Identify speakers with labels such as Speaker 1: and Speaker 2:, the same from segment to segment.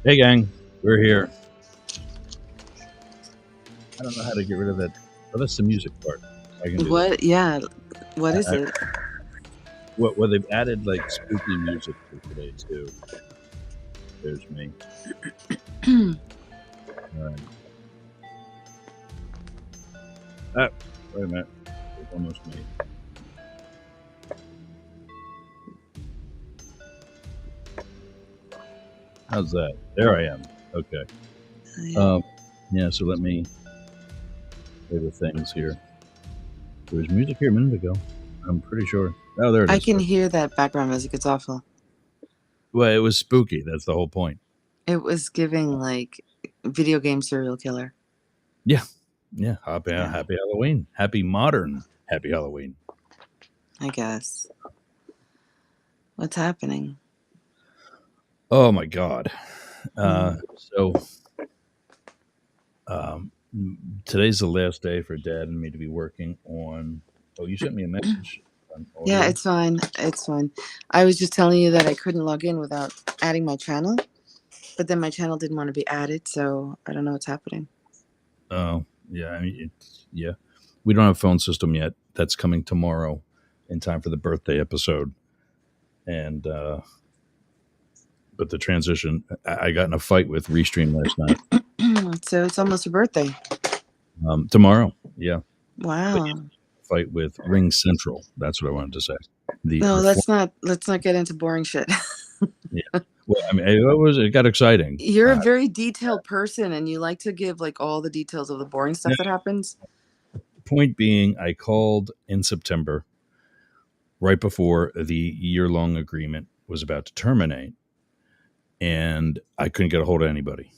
Speaker 1: Hey, gang, we're here. I don't know how to get rid of that. Oh, that's the music part. I can do that.
Speaker 2: What? Yeah. What is
Speaker 1: I,
Speaker 2: it?
Speaker 1: well, they've added like spooky music for today too. There's me. All right. Ah, wait a minute. It's almost me. How's that? There I am. Okay.
Speaker 2: Yeah.
Speaker 1: Um, yeah. So let me play the things here. There was music here a minute ago. I'm pretty sure. Oh, there it
Speaker 2: I
Speaker 1: is.
Speaker 2: can hear that background music. It's awful.
Speaker 1: Well, it was spooky. That's the whole point.
Speaker 2: It was giving like video game serial killer.
Speaker 1: Yeah. Yeah. Happy,
Speaker 2: Yeah,
Speaker 1: happy Halloween. Happy modern Happy Halloween.
Speaker 2: I guess. What's happening?
Speaker 1: Oh my God.
Speaker 2: Mm.
Speaker 1: So um, today's the last day for Dad and me to be working on. Oh, you sent me a message on
Speaker 2: Yeah,
Speaker 1: audio.
Speaker 2: it's fine. It's fine. I was just telling you that I couldn't log in without adding my channel, but then my channel didn't want to be added, so I don't know what's happening.
Speaker 1: Oh, yeah. I mean, yeah. We don't have a phone system yet. That's coming tomorrow in time for the birthday episode. And but the transition, I got in a fight with Restream last night.
Speaker 2: So it's almost your birthday.
Speaker 1: Tomorrow, yeah. But
Speaker 2: Wow.
Speaker 1: fight with Ring Central. That's what I wanted to say. The
Speaker 2: No,
Speaker 1: form.
Speaker 2: let's not get into boring shit.
Speaker 1: Yeah. Well, I mean, it got exciting.
Speaker 2: You're a very detailed person and you like to give like all the details of the boring
Speaker 1: Now,
Speaker 2: stuff that happens.
Speaker 1: point being, I called in September, right before the year-long agreement was about to terminate, and I couldn't get a hold of anybody.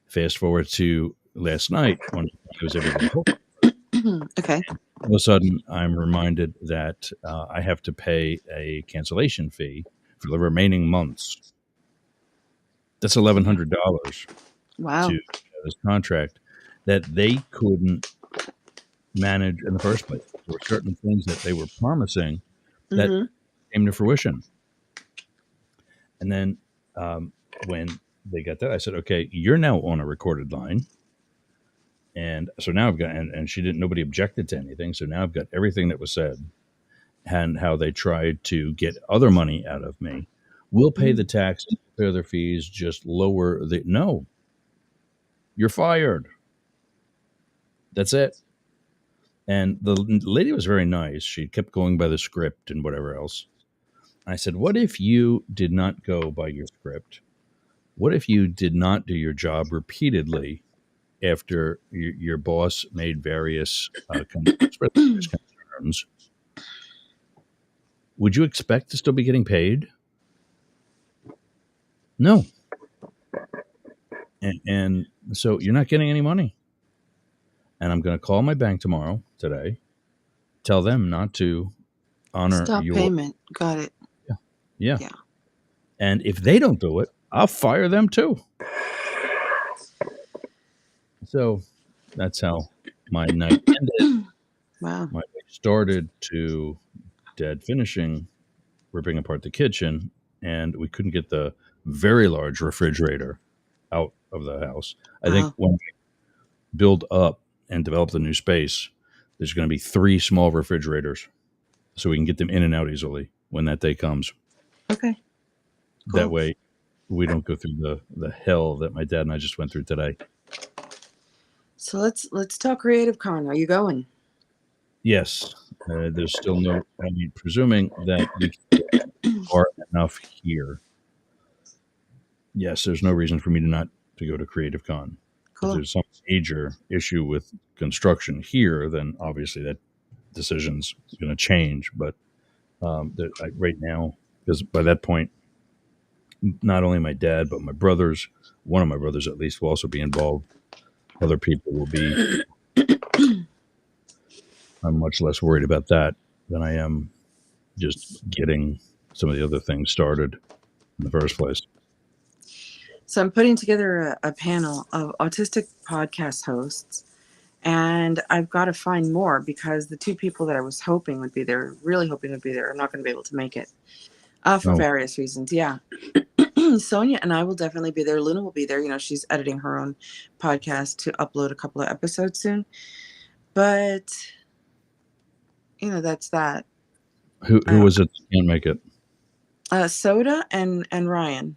Speaker 1: Fast forward to last night when I was able to get a hold.
Speaker 2: Okay.
Speaker 1: All of a sudden, I'm reminded that I have to pay a cancellation fee for the remaining months. That's $1,100
Speaker 2: Wow.
Speaker 1: to this contract that they couldn't manage in the first place. There were certain things that they were promising that
Speaker 2: Mm-hmm.
Speaker 1: came to fruition. And then when they got that, I said, okay, you're now on a recorded line. And so now I've got, and she didn't, nobody objected to anything. So now I've got everything that was said and how they tried to get other money out of me. We'll pay the taxes, pay their fees, just lower the, no, you're fired. That's it. And the lady was very nice. She kept going by the script and whatever else. I said, what if you did not go by your script? What if you did not do your job repeatedly after your boss made various concerns? Would you expect to still be getting paid? No. And so you're not getting any money. And I'm going to call my bank today, tell them not to honor
Speaker 2: Stop
Speaker 1: your,
Speaker 2: payment. Got it.
Speaker 1: yeah, yeah.
Speaker 2: Yeah.
Speaker 1: And if they don't do it, I'll fire them too. So that's how my night ended.
Speaker 2: Wow.
Speaker 1: My day started to Dad finishing ripping apart the kitchen, and we couldn't get the very large refrigerator out of the house. I think
Speaker 2: Wow.
Speaker 1: when we build up and develop the new space, there's going to be 3 small refrigerators so we can get them in and out easily when that day comes.
Speaker 2: Okay.
Speaker 1: That
Speaker 2: Cool.
Speaker 1: way, we don't go through the hell that my dad and I just went through today.
Speaker 2: So let's talk Creative Con. Are you going?
Speaker 1: Yes, there's still no. I mean, presuming that we can get far enough here. Yes, there's no reason for me to not to go to Creative Con. If
Speaker 2: Cool.
Speaker 1: there's some major issue with construction here, then obviously that decision's going to change. But right now, because by that point, not only my dad but my brothers, one of my brothers at least, will also be involved. Other people will be. I'm much less worried about that than I am just getting some of the other things started in the first place.
Speaker 2: So I'm putting together a panel of autistic podcast hosts, and I've got to find more because the 2 people that I was hoping would be there, are not going to be able to make it for
Speaker 1: Oh,
Speaker 2: various reasons. Yeah. Sonia and I will definitely be there. Luna will be there. You know, she's editing her own podcast to upload a couple of episodes soon. But, you know, that's that.
Speaker 1: Who was it that can't make it?
Speaker 2: Soda and Ryan.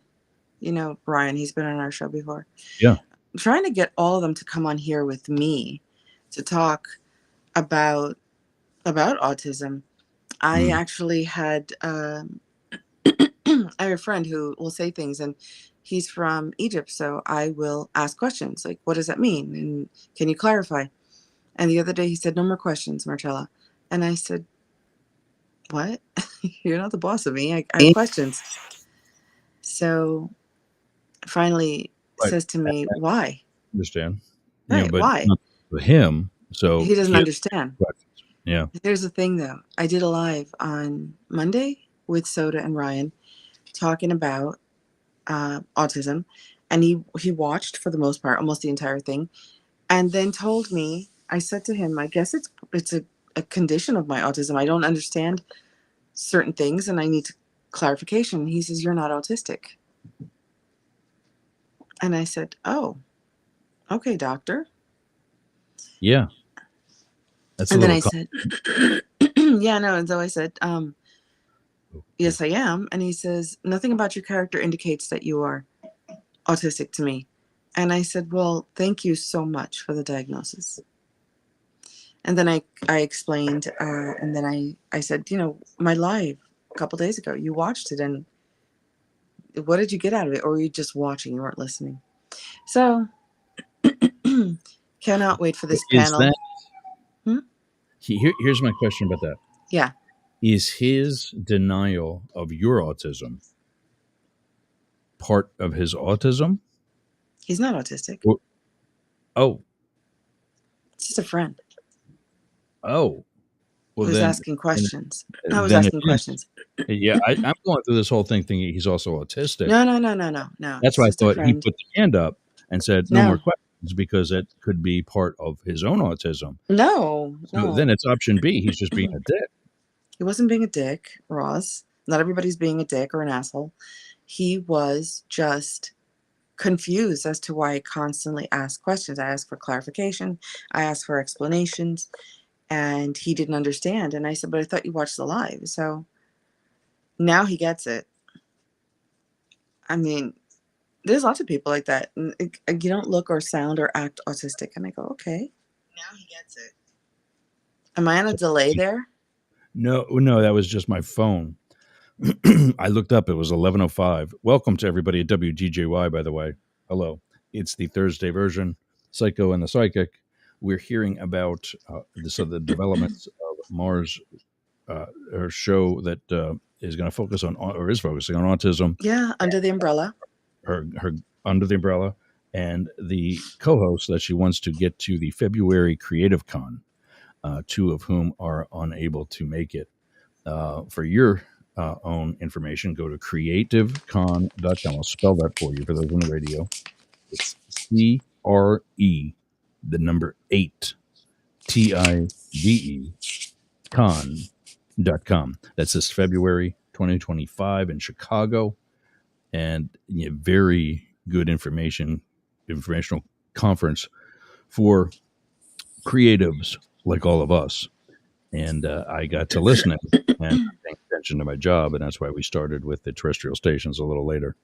Speaker 2: You know, Ryan, he's been on our show before.
Speaker 1: Yeah.
Speaker 2: I'm trying to get all of them to come on here with me to talk about autism. I actually had I have a friend who will say things, and he's from Egypt, so I will ask questions like, what does that mean? And can you clarify? And the other day he said, no more questions, Marcella. And I said, what? You're not the boss of me. I have questions. So finally
Speaker 1: Right.
Speaker 2: says to me, why?
Speaker 1: Understand.
Speaker 2: Right,
Speaker 1: But
Speaker 2: why?
Speaker 1: not for him. So
Speaker 2: He doesn't understand.
Speaker 1: questions. Yeah.
Speaker 2: Here's the thing, though. I did a live on Monday with Soda and Ryan talking about autism, and he watched for the most part, almost the entire thing, and then told me. I said to him, "I guess it's a condition of my autism. I don't understand certain things, and I need clarification." He says, "You're not autistic," and I said, "Oh, okay, doctor."
Speaker 1: Yeah. That's
Speaker 2: And
Speaker 1: a
Speaker 2: then
Speaker 1: little.
Speaker 2: I said, "Yeah, no." And so I said, "Yes, I am." And he says, "Nothing about your character indicates that you are autistic to me." And I said, "Well, thank you so much for the diagnosis." And then I explained, and then I said, you know, my live a couple days ago, you watched it, and what did you get out of it? Or were you just watching? You weren't listening. So, cannot wait for this
Speaker 1: Is
Speaker 2: panel.
Speaker 1: that, here's my question about that.
Speaker 2: Yeah.
Speaker 1: Is his denial of your autism part of his autism?
Speaker 2: He's not autistic.
Speaker 1: Oh.
Speaker 2: It's just a friend.
Speaker 1: Oh. Well,
Speaker 2: who's
Speaker 1: then
Speaker 2: asking questions. I was
Speaker 1: then
Speaker 2: asking questions.
Speaker 1: Yeah, I'm going through this whole thing thinking he's also autistic.
Speaker 2: No.
Speaker 1: That's why I thought he put the hand up and said no more questions because it could be part of his own autism.
Speaker 2: No.
Speaker 1: So then it's option B. He's just being a dick.
Speaker 2: He wasn't being a dick, Ross. Not everybody's being a dick or an asshole. He was just confused as to why I constantly asked questions. I asked for clarification. I asked for explanations. And he didn't understand. And I said, but I thought you watched the live. So now he gets it. I mean, there's lots of people like that. And you don't look or sound or act autistic. And I go, okay. Now he gets it. Am I on a delay there?
Speaker 1: No, that was just my phone. I looked up. It was 11:05. Welcome to everybody at WGJY, by the way. Hello. It's the Thursday version, Psycho and the Psychic. We're hearing about the developments of Mars, her show that is going to focus on, or is focusing on autism.
Speaker 2: Yeah, under the umbrella.
Speaker 1: Her under the umbrella, and the co-host that she wants to get to the February Creative Con, two of whom are unable to make it. For your own information, go to creativecon.com. I'll spell that for you for those on the radio. It's CRE, the number 8, TIVE, con.com. That's this February 2025 in Chicago. And very good informational conference for creatives like all of us. And I got to listen and paying attention to my job, and that's why we started with the terrestrial stations a little later.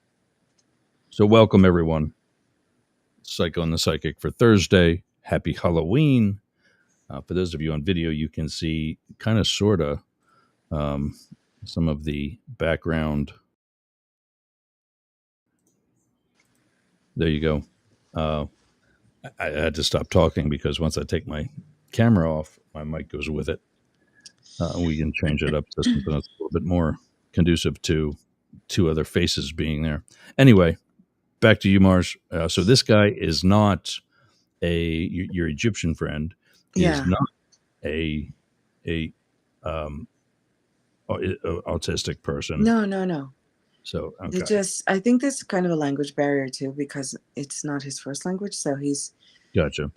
Speaker 1: So welcome, everyone. Psycho and the Psychic for Thursday. Happy Halloween. For those of you on video, you can see kind of, sort of, some of the background. There you go. I had to stop talking because once I take my camera off, my mic goes with it. We can change it up to something that's a little bit more conducive to two other faces being there. Anyway, back to you, Mars. So this guy is not your Egyptian friend is not a autistic person.
Speaker 2: No.
Speaker 1: So okay.
Speaker 2: It just, I think there's kind of a language barrier too, because it's not his first language. So he's
Speaker 1: gotcha.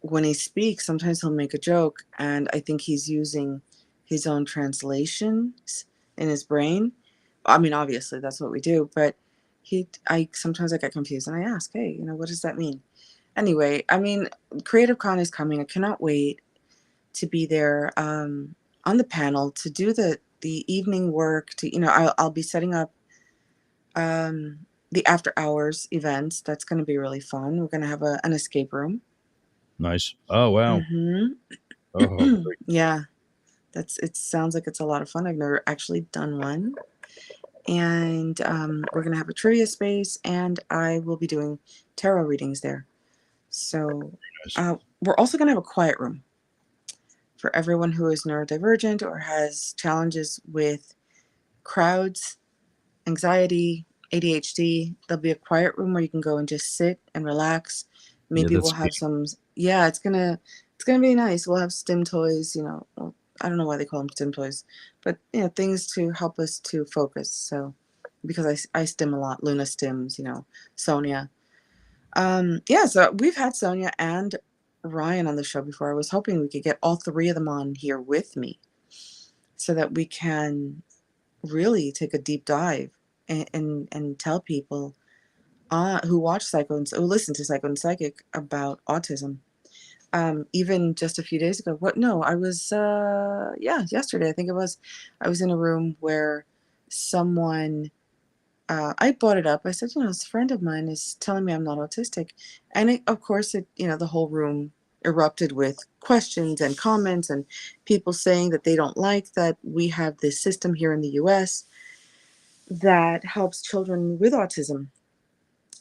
Speaker 2: When he speaks, sometimes he'll make a joke, and I think he's using his own translations in his brain. I mean, obviously that's what we do, but I sometimes I get confused and I ask, hey, what does that mean? Anyway, I mean, Creative Con is coming. I cannot wait to be there on the panel to do the evening work. I'll be setting up um, the after hours events. That's going to be really fun. We're going to have an escape room.
Speaker 1: Nice. Oh wow.
Speaker 2: Hmm.
Speaker 1: Oh, great.
Speaker 2: Yeah, it sounds like it's a lot of fun. I've never actually done one. And we're going to have a trivia space, and I will be doing tarot readings there. So
Speaker 1: Nice.
Speaker 2: we're also going to have a quiet room for everyone who is neurodivergent or has challenges with crowds, anxiety, ADHD. There'll be a quiet room where you can go and just sit and relax.
Speaker 1: Yeah,
Speaker 2: Maybe
Speaker 1: that's
Speaker 2: we'll have yeah, it's gonna be nice. We'll have stim toys, well, I don't know why they call them stim toys, but things to help us to focus. So because I stim a lot, Luna stims, Sonia. Yeah, so we've had Sonia and Ryan on the show before. I was hoping we could get all three of them on here with me so that we can really take a deep dive and tell people who watch who listen to Psycho and Psychic about autism. Even just a few days ago, no, I was, yeah, yesterday, I think it was, I was in a room where someone, I brought it up. I said, this friend of mine is telling me I'm not autistic. And of course, the whole room erupted with questions and comments and people saying that they don't like that we have this system here in the US that helps children with autism.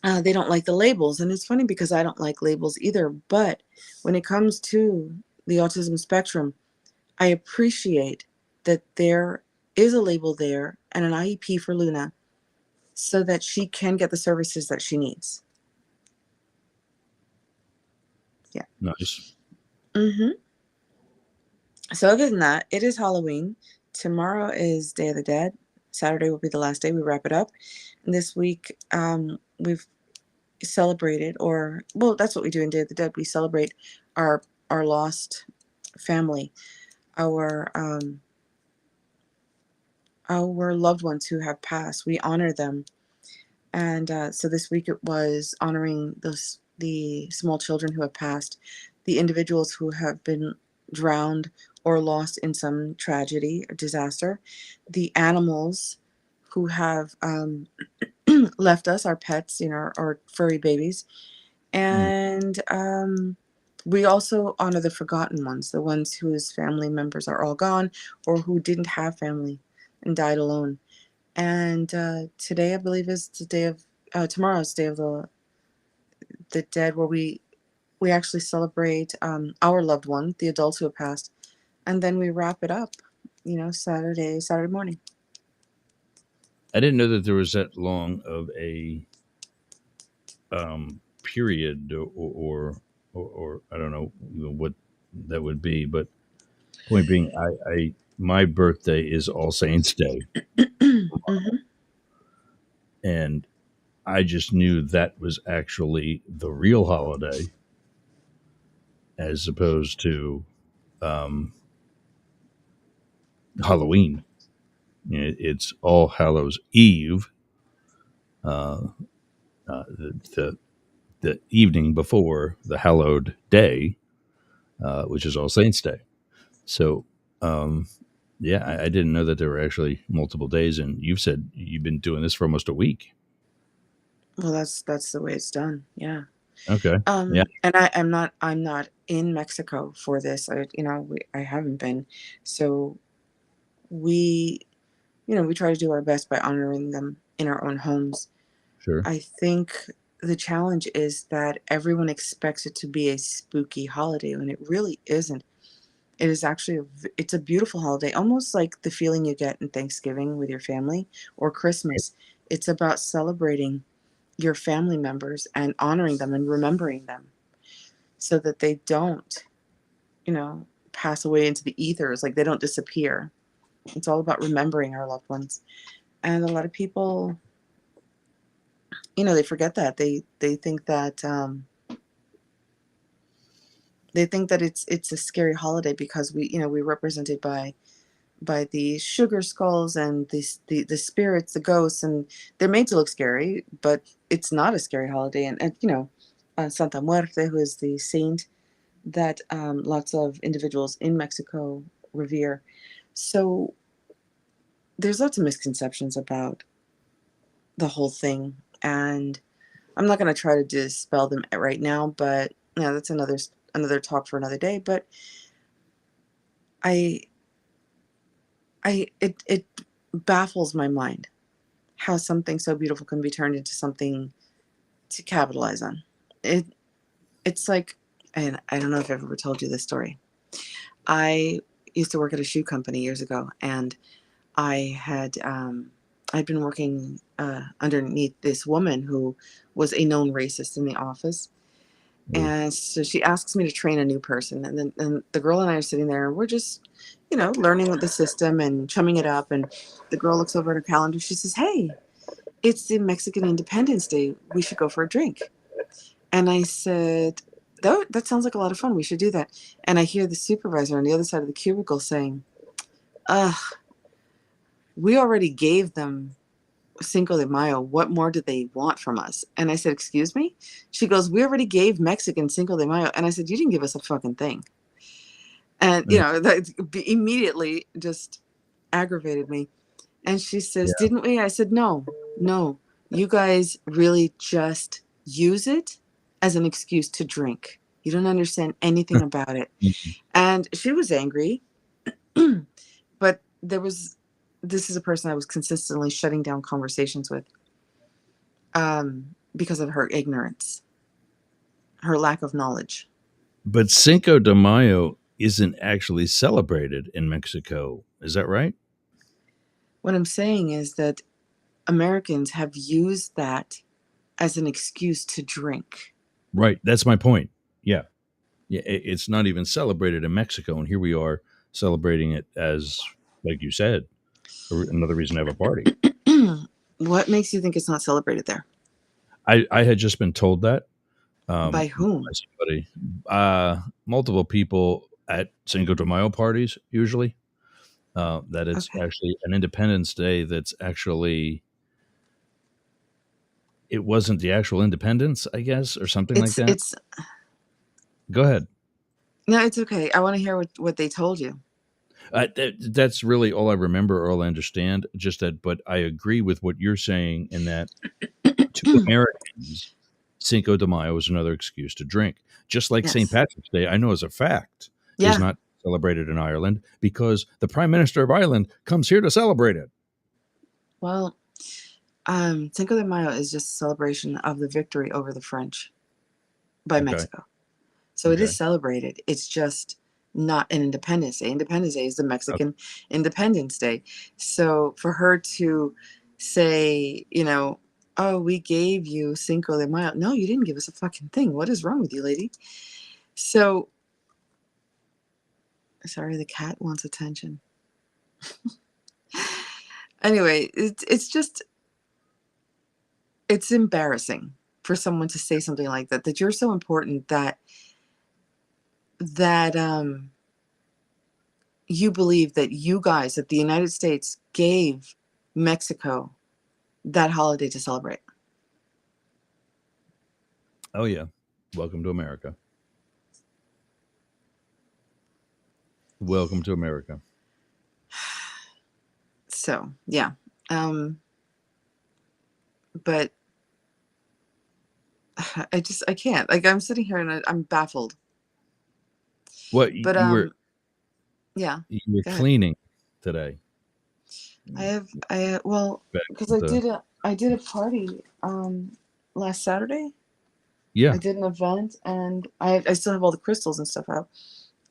Speaker 2: They don't like the labels. And it's funny because I don't like labels either. But when it comes to the autism spectrum, I appreciate that there is a label there and an IEP for Luna so that she can get the services that she needs. Yeah.
Speaker 1: nice.
Speaker 2: Hmm. So other than that, it is Halloween. Tomorrow is Day of the Dead. Saturday will be the last day. We wrap it up. And this week, we've celebrated, or well, that's what we do in Day of the Dead. We celebrate our lost family, our loved ones who have passed. We honor them, and so this week it was honoring the small children who have passed, the individuals who have been drowned or lost in some tragedy or disaster, the animals who have left us, our pets, our furry babies.
Speaker 1: Mm.
Speaker 2: And we also honor the forgotten ones, the ones whose family members are all gone or who didn't have family and died alone. And today, I believe, is the day of, tomorrow's Day of the Dead, where we actually celebrate our loved one, the adults who have passed. And then we wrap it up, Saturday morning.
Speaker 1: I didn't know that there was that long of a period, or I don't know what that would be. But point being, I my birthday is All Saints Day,
Speaker 2: Hmm.
Speaker 1: and I just knew that was actually the real holiday, as opposed to um, Halloween. It's All Hallows Eve, uh, the the evening before the hallowed day, which is All Saints Day. So, um, yeah, I didn't know that there were actually multiple days. And you've said you've been doing this for almost a week.
Speaker 2: Well, that's the way it's done. Yeah.
Speaker 1: Okay. Yeah.
Speaker 2: And I'm not in Mexico for this. I haven't been. So we, we try to do our best by honoring them in our own homes.
Speaker 1: Sure.
Speaker 2: I think the challenge is that everyone expects it to be a spooky holiday when it really isn't. It is actually it's a beautiful holiday, almost like the feeling you get in Thanksgiving with your family or Christmas. It's about celebrating your family members and honoring them and remembering them so that they don't, pass away into the ethers, like they don't disappear. It's all about remembering our loved ones. And a lot of people, they forget that. They think that it's a scary holiday because we're represented by by the sugar skulls and the spirits, the ghosts, and they're made to look scary, but it's not a scary holiday. And you know, Santa Muerte, who is the saint that lots of individuals in Mexico revere. So there's lots of misconceptions about the whole thing, and I'm not going to try to dispel them right now, but yeah, that's another talk for another day. But I it baffles my mind how something so beautiful can be turned into something to capitalize on. It it's like, and I don't know if I've ever told you this story. I used to work at a shoe company years ago, and I'd been working underneath this woman who was a known racist in the office.
Speaker 1: Ooh.
Speaker 2: And so she asks me to train a new person, and then and the girl and I are sitting there, and we're just, you know, learning with the system and chumming it up. And the girl looks over at her calendar. She says, "Hey, it's the Mexican Independence Day. We should go for a drink." And I said, that sounds like a lot of fun. We should do that." And I hear the supervisor on the other side of the cubicle saying, "Ugh, we already gave them Cinco de Mayo. What more do they want from us?" And I said, "Excuse me?" She goes, "We already gave Mexican Cinco de Mayo." And I said, "You didn't give us a fucking thing." And, you
Speaker 1: Mm,
Speaker 2: know, that immediately just aggravated me. And she says,
Speaker 1: yeah.
Speaker 2: "Didn't we?" I said, "No, no. You guys really just use it as an excuse to drink. You don't understand anything about it."
Speaker 1: Mhm.
Speaker 2: And she was angry, but this is a person I was consistently shutting down conversations with because of her ignorance, her lack of knowledge.
Speaker 1: But Cinco de Mayo isn't actually celebrated in Mexico. Is that right?
Speaker 2: What I'm saying is that Americans have used that as an excuse to drink.
Speaker 1: Right. That's my point. Yeah. Yeah. It's not even celebrated in Mexico. And here we are celebrating it as, like you said, another reason to have a party.
Speaker 2: What makes you think it's not celebrated there?
Speaker 1: I had just been told that
Speaker 2: By
Speaker 1: by
Speaker 2: whom?
Speaker 1: somebody, multiple people at Cinco de Mayo parties, usually, that it's
Speaker 2: Okay.
Speaker 1: actually an Independence Day that's actually, it wasn't the actual independence, I guess, or something like that.
Speaker 2: It's
Speaker 1: Go ahead.
Speaker 2: no, it's okay. I want to hear what they told you.
Speaker 1: That's really all I remember or all I understand. Just that, but I agree with what you're saying in that to Americans, Cinco de Mayo is another excuse to drink. Just like St.
Speaker 2: Yes.
Speaker 1: Patrick's Day, I know as a fact, is
Speaker 2: Yeah.
Speaker 1: not celebrated in Ireland because the Prime Minister of Ireland comes here to celebrate it.
Speaker 2: Well, Cinco de Mayo is just a celebration of the victory over the French by
Speaker 1: Okay.
Speaker 2: Mexico. So it
Speaker 1: Okay.
Speaker 2: is celebrated. It's just not an Independence Day. Independence Day is the
Speaker 1: Okay.
Speaker 2: Mexican Independence Day. So for her to say, you know, "Oh, we gave you Cinco de Mayo." No, you didn't give us a fucking thing. What is wrong with you, lady? So sorry, the cat wants attention. Anyway, it's just it's embarrassing for someone to say something like that. That you're so important that you believe that you guys, that the United States gave Mexico that holiday to celebrate.
Speaker 1: Oh yeah. Welcome to America. Welcome to America.
Speaker 2: So yeah, um, but I can't. Like I'm sitting here and I'm baffled.
Speaker 1: What
Speaker 2: But yeah,
Speaker 1: you were
Speaker 2: go ahead.
Speaker 1: cleaning today?
Speaker 2: Well,
Speaker 1: Back
Speaker 2: because
Speaker 1: into
Speaker 2: I did a party last Saturday. I
Speaker 1: yeah.
Speaker 2: did an event, and I still have all the crystals and stuff out.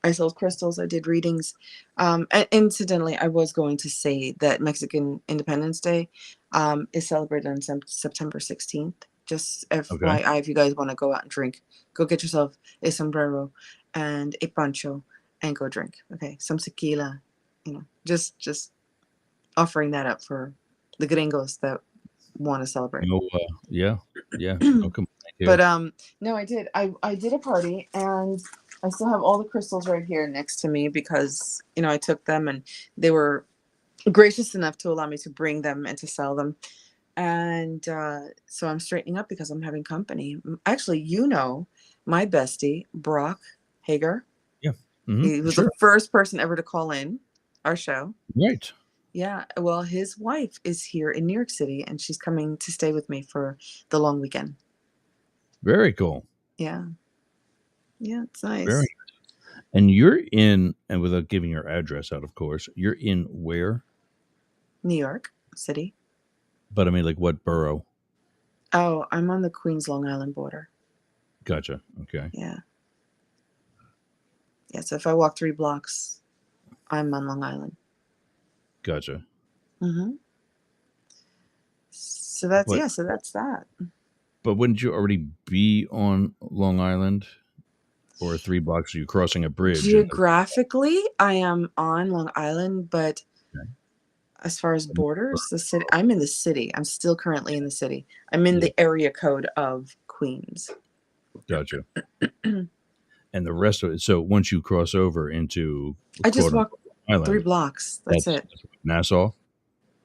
Speaker 2: I sold crystals. I did readings. And incidentally, I was going to say that Mexican Independence Day is celebrated on September 16th. Just
Speaker 1: Okay.
Speaker 2: FYI, if you guys want to go out and drink, go get yourself a sombrero and a poncho and go drink. Okay, some tequila. You know, just offering that up for the gringos that want to celebrate.
Speaker 1: No. Yeah. Yeah. No complaint here.
Speaker 2: But no, I did. I did a party, and I still have all the crystals right here next to me because, I took them and they were gracious enough to allow me to bring them and to sell them. And so I'm straightening up because I'm having company. Actually, my bestie, Brock Hager.
Speaker 1: Yeah.
Speaker 2: He was the
Speaker 1: Sure.
Speaker 2: first person ever to call in our show.
Speaker 1: Right.
Speaker 2: Yeah. Well, his wife is here in New York City and she's coming to stay with me for the long weekend.
Speaker 1: Very cool.
Speaker 2: Yeah. Yeah, it's
Speaker 1: Very
Speaker 2: nice.
Speaker 1: nice. And you're in, and without giving your address out, of course, you're in where?
Speaker 2: New York City.
Speaker 1: But I mean, like what borough?
Speaker 2: Oh, I'm on the Queens Long Island border.
Speaker 1: Gotcha. Okay.
Speaker 2: Yeah. Yeah. So if I walk 3 blocks, I'm on Long Island.
Speaker 1: Gotcha.
Speaker 2: Mm-hmm. So that's
Speaker 1: But
Speaker 2: so that's that.
Speaker 1: but wouldn't you already be on Long Island, or 3 blocks? Are you crossing a bridge? And
Speaker 2: Geographically, I am on Long Island, but as far as borders, the city, I'm in the city. I'm still currently in the city. I'm in
Speaker 1: yeah,
Speaker 2: the area code of Queens.
Speaker 1: gotcha. And the rest of it. So once you cross over into
Speaker 2: I just
Speaker 1: quote
Speaker 2: walk
Speaker 1: unquote
Speaker 2: 3
Speaker 1: island,
Speaker 2: blocks. That's
Speaker 1: that's,
Speaker 2: it.
Speaker 1: that's Nassau.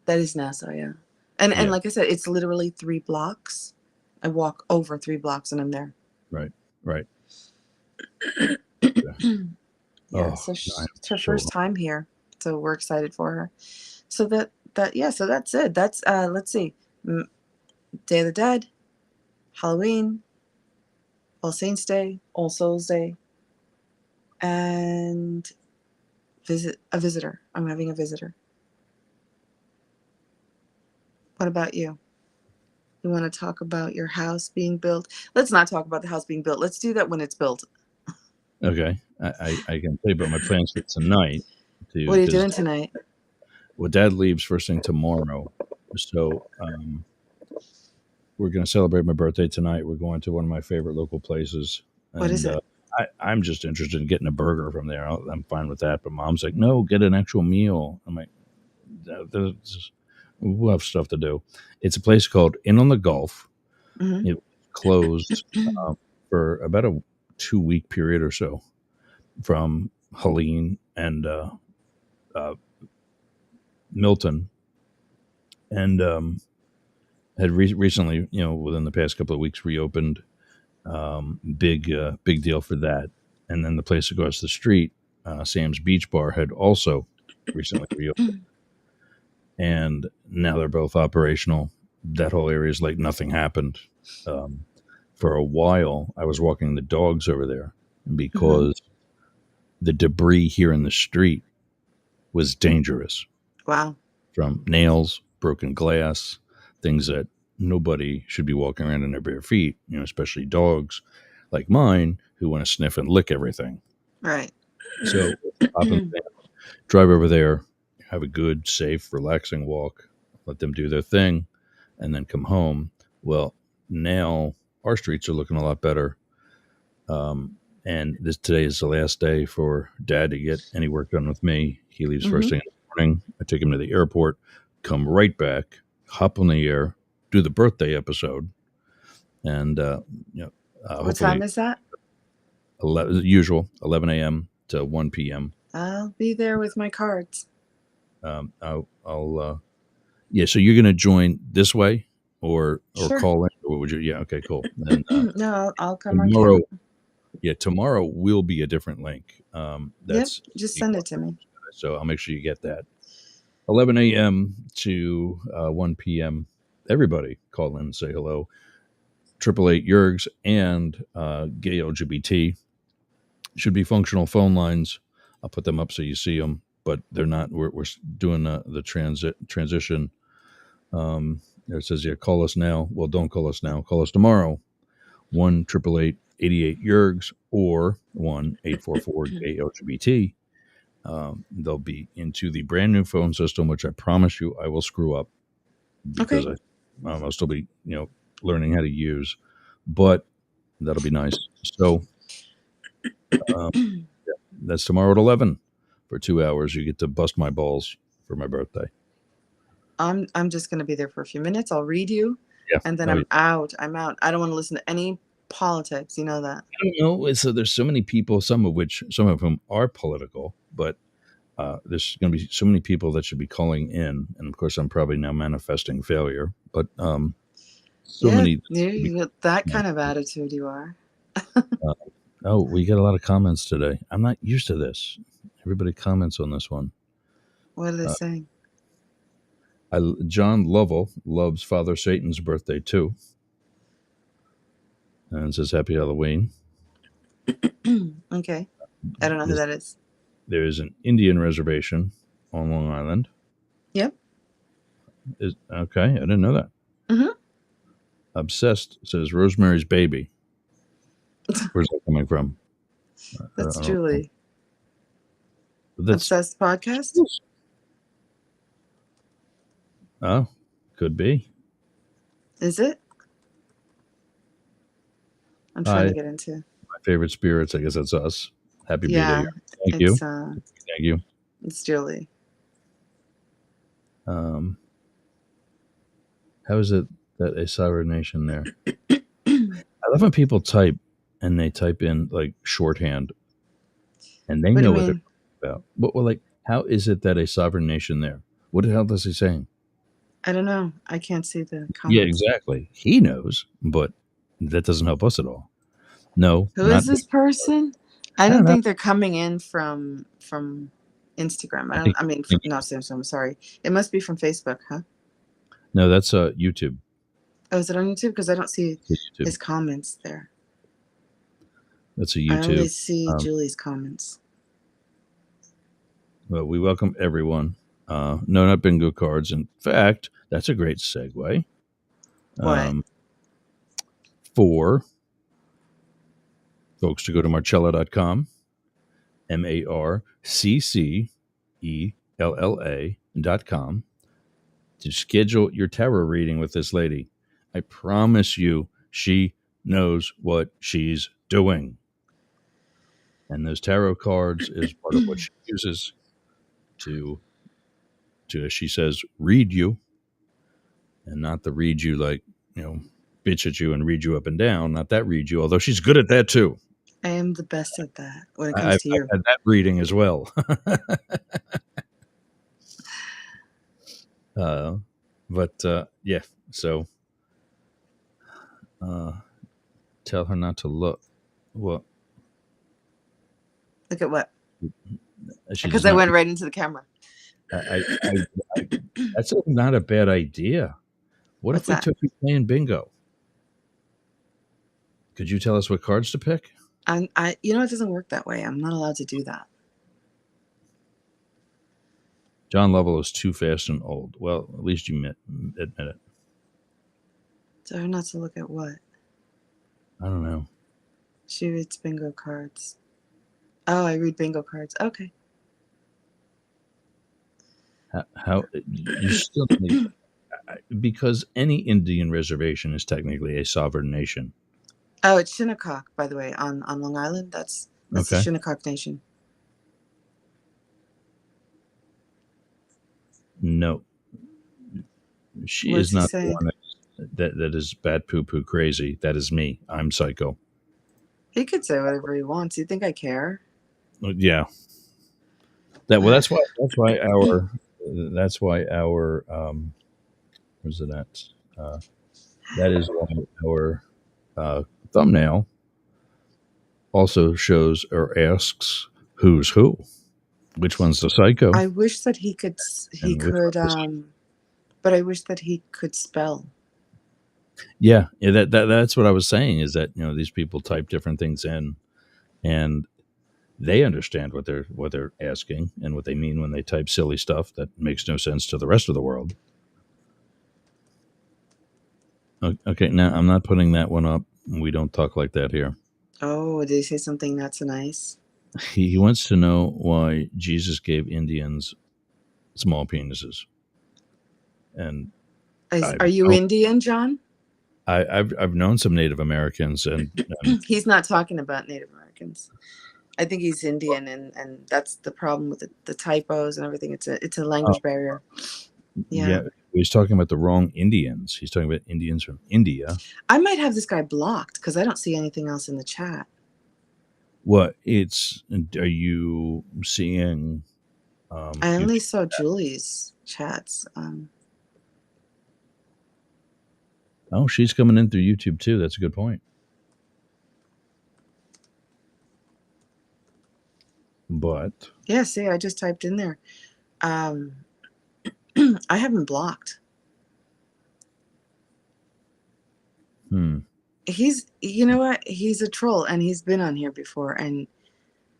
Speaker 2: That is Nassau, yeah. And
Speaker 1: Yeah.
Speaker 2: like I said, it's literally 3 blocks. I walk over 3 blocks and I'm there.
Speaker 1: Right. Right.
Speaker 2: Yeah,
Speaker 1: Oh,
Speaker 2: so
Speaker 1: I'm
Speaker 2: it's her
Speaker 1: so
Speaker 2: first time here, so we're excited for her. So so that's it. That's let's see, Day of the Dead, Halloween, All Saints Day, All Souls Day, and a visitor. I'm having a visitor. What about you? You want to talk about your house being built? Let's not talk about the house being built. Let's do that when it's built.
Speaker 1: okay. I can tell you about my plans for tonight too,
Speaker 2: What are you
Speaker 1: because
Speaker 2: doing tonight?
Speaker 1: well, Dad leaves first thing tomorrow, so we're going to celebrate my birthday tonight. We're going to one of my favorite local places,
Speaker 2: What is
Speaker 1: and
Speaker 2: it?
Speaker 1: I'm just interested in getting a burger from there. I'm fine with that. But Mom's like, no, get an actual meal. I'm like, we'll have stuff to do. It's a place called Inn on the Gulf.
Speaker 2: Mm-hmm.
Speaker 1: It closed for about a 2 week period or so from Helene and uh, Milton, and had recently, within the past couple of weeks, reopened. Big deal for that. And then the place across the street, Sam's Beach Bar, had also recently reopened, and now they're both operational. That whole area is like nothing happened. For a while, I was walking the dogs over there, and because the debris here in the street was dangerous,
Speaker 2: Wow.
Speaker 1: from nails, broken glass, things that nobody should be walking around in their bare feet, especially dogs like mine who want to sniff and lick everything.
Speaker 2: Right.
Speaker 1: So hop in the van, drive over there, have a good, safe, relaxing walk, let them do their thing, and then come home. Well, now our streets are looking a lot better. And today is the last day for Dad to get any work done with me. He leaves first thing in the morning. I take him to the airport, come right back, hop on the air, do the birthday episode, and
Speaker 2: What time
Speaker 1: hopefully
Speaker 2: is that?
Speaker 1: usual 11 a.m. to 1 p.m.
Speaker 2: I'll be there with my cards.
Speaker 1: I'll yeah. So you're gonna join this way, or
Speaker 2: Sure.
Speaker 1: call in, or what would you? Yeah. Okay. Cool. And
Speaker 2: No, I'll come on
Speaker 1: tomorrow,
Speaker 2: camera.
Speaker 1: tomorrow will be a different link.
Speaker 2: Yep,
Speaker 1: That's
Speaker 2: just send it to me.
Speaker 1: so I'll make sure you get that. 11 a.m. to 1 p.m. Everybody call in and say hello. 888 Yergs and Gay LGBT should be functional phone lines. I'll put them up so you see them, but they're not. We're doing the transition. It says, yeah, call us now. Well, don't call us now. Call us tomorrow. 1-888-88 Yergs or 1-844-GAY-LGBT. They'll be into the brand new phone system, which I promise you I will screw up because
Speaker 2: Okay.
Speaker 1: I'll still be, learning how to use, but that'll be nice. So that's tomorrow at 11 for 2 hours. You get to bust my balls for my birthday.
Speaker 2: I'm just gonna be there for a few minutes. I'll read you,
Speaker 1: Yeah.
Speaker 2: and then
Speaker 1: Oh,
Speaker 2: I'm out. I'm out. I don't want to listen to any politics. You know that.
Speaker 1: I don't know. So there's so many people, some of whom are political, but there's going to be so many people that should be calling in, and of course, I'm probably now manifesting failure. But so
Speaker 2: Yeah,
Speaker 1: many.
Speaker 2: you got that kind of attitude. You are.
Speaker 1: Uh, oh, we get a lot of comments today. I'm not used to this. Everybody comments on this one.
Speaker 2: What are they
Speaker 1: Uh,
Speaker 2: saying?
Speaker 1: John Lovell loves Father Satan's birthday too, and says Happy Halloween.
Speaker 2: Okay, I don't know who that is.
Speaker 1: There is an Indian reservation on Long Island.
Speaker 2: Yep.
Speaker 1: Okay, I didn't know that.
Speaker 2: Mm-hmm.
Speaker 1: Obsessed says Rosemary's Baby. Where's that coming from?
Speaker 2: That's
Speaker 1: I don't know.
Speaker 2: Julie.
Speaker 1: That's
Speaker 2: Obsessed podcast.
Speaker 1: oh, could be.
Speaker 2: Is it? I'm trying to get into.
Speaker 1: My favorite spirits. I guess that's us. Happy
Speaker 2: Yeah,
Speaker 1: birthday! Thank you. Thank you.
Speaker 2: It's Julie.
Speaker 1: How is it that a sovereign nation there? I love when people type and they type in like shorthand, and they
Speaker 2: What do
Speaker 1: know
Speaker 2: you
Speaker 1: what they're
Speaker 2: mean?
Speaker 1: talking about. But well, like, how is it that a sovereign nation there? What the hell is he saying?
Speaker 2: I don't know. I can't see the
Speaker 1: Yeah,
Speaker 2: comments.
Speaker 1: exactly. He knows, but that doesn't help us at all. No,
Speaker 2: Who
Speaker 1: not.
Speaker 2: is this person? I
Speaker 1: I
Speaker 2: don't
Speaker 1: don't know.
Speaker 2: think they're coming in from Instagram.
Speaker 1: I think.
Speaker 2: No, I'm sorry. It must be from Facebook, huh?
Speaker 1: No, that's YouTube.
Speaker 2: Oh, is it on YouTube? Because I don't see
Speaker 1: It's YouTube.
Speaker 2: his comments there.
Speaker 1: That's a
Speaker 2: I only
Speaker 1: YouTube.
Speaker 2: see Julie's comments.
Speaker 1: Well, we welcome everyone. No, not bingo cards. In fact, that's a great segue.
Speaker 2: What?
Speaker 1: For folks to go to marcella.com, MarcCella.com, to schedule your tarot reading with this lady. I promise you, she knows what she's doing. And those tarot cards is part of what she uses to, as she says, read you, and not to read you like, bitch at you and read you up and down. Not that read you, although she's good at that too.
Speaker 2: I am the best at that when it comes
Speaker 1: I've
Speaker 2: to you.
Speaker 1: had that reading as well. Yeah, so tell her not to look. What?
Speaker 2: Look at what?
Speaker 1: She
Speaker 2: Because
Speaker 1: does
Speaker 2: I
Speaker 1: not-
Speaker 2: went right into the camera.
Speaker 1: That's not a bad idea. What
Speaker 2: What's
Speaker 1: if we
Speaker 2: that?
Speaker 1: took you playing bingo? Could you tell us what cards to pick?
Speaker 2: It doesn't work that way. I'm not allowed to do that.
Speaker 1: John Lovell is too fast and old. Well, at least you admit it.
Speaker 2: Tell her not to look at what?
Speaker 1: I don't know.
Speaker 2: She reads bingo cards. Oh, I read bingo cards. Okay.
Speaker 1: How you still need, because any Indian reservation is technically a sovereign nation.
Speaker 2: Oh, it's Shinnecock, by the way, on Long Island. That's
Speaker 1: Okay.
Speaker 2: the Shinnecock Nation.
Speaker 1: No, she
Speaker 2: What's
Speaker 1: is
Speaker 2: he
Speaker 1: not the
Speaker 2: saying?
Speaker 1: one that is bad poo poo crazy. That is me. I'm psycho.
Speaker 2: He could say whatever he wants. You think I care?
Speaker 1: Yeah. That's why our where's it at? That is why our thumbnail also shows or asks who's who. Which one's the psycho?
Speaker 2: I wish that he could. But I wish that he could spell.
Speaker 1: Yeah, that's what I was saying. Is that these people type different things in, and they understand what they're asking and what they mean when they type silly stuff that makes no sense to the rest of the world. Okay, now I'm not putting that one up. We don't talk like that here.
Speaker 2: Oh, did he say something not so nice?
Speaker 1: He wants to know why Jesus gave Indians small penises. And
Speaker 2: Are you Indian, John?
Speaker 1: I've known some Native Americans, and
Speaker 2: he's not talking about Native Americans. I think he's Indian, and that's the problem with the typos and everything. It's a language barrier. Yeah.
Speaker 1: He's talking about the wrong Indians. He's talking about Indians from India.
Speaker 2: I might have this guy blocked because I don't see anything else in the chat.
Speaker 1: What it's are you seeing?
Speaker 2: I
Speaker 1: You
Speaker 2: only
Speaker 1: think,
Speaker 2: saw Julie's chats.
Speaker 1: oh, she's coming in through YouTube too. That's a good point. But
Speaker 2: Yeah, see, I just typed in there. I haven't blocked. He's, you know what? He's a troll, and he's been on here before. And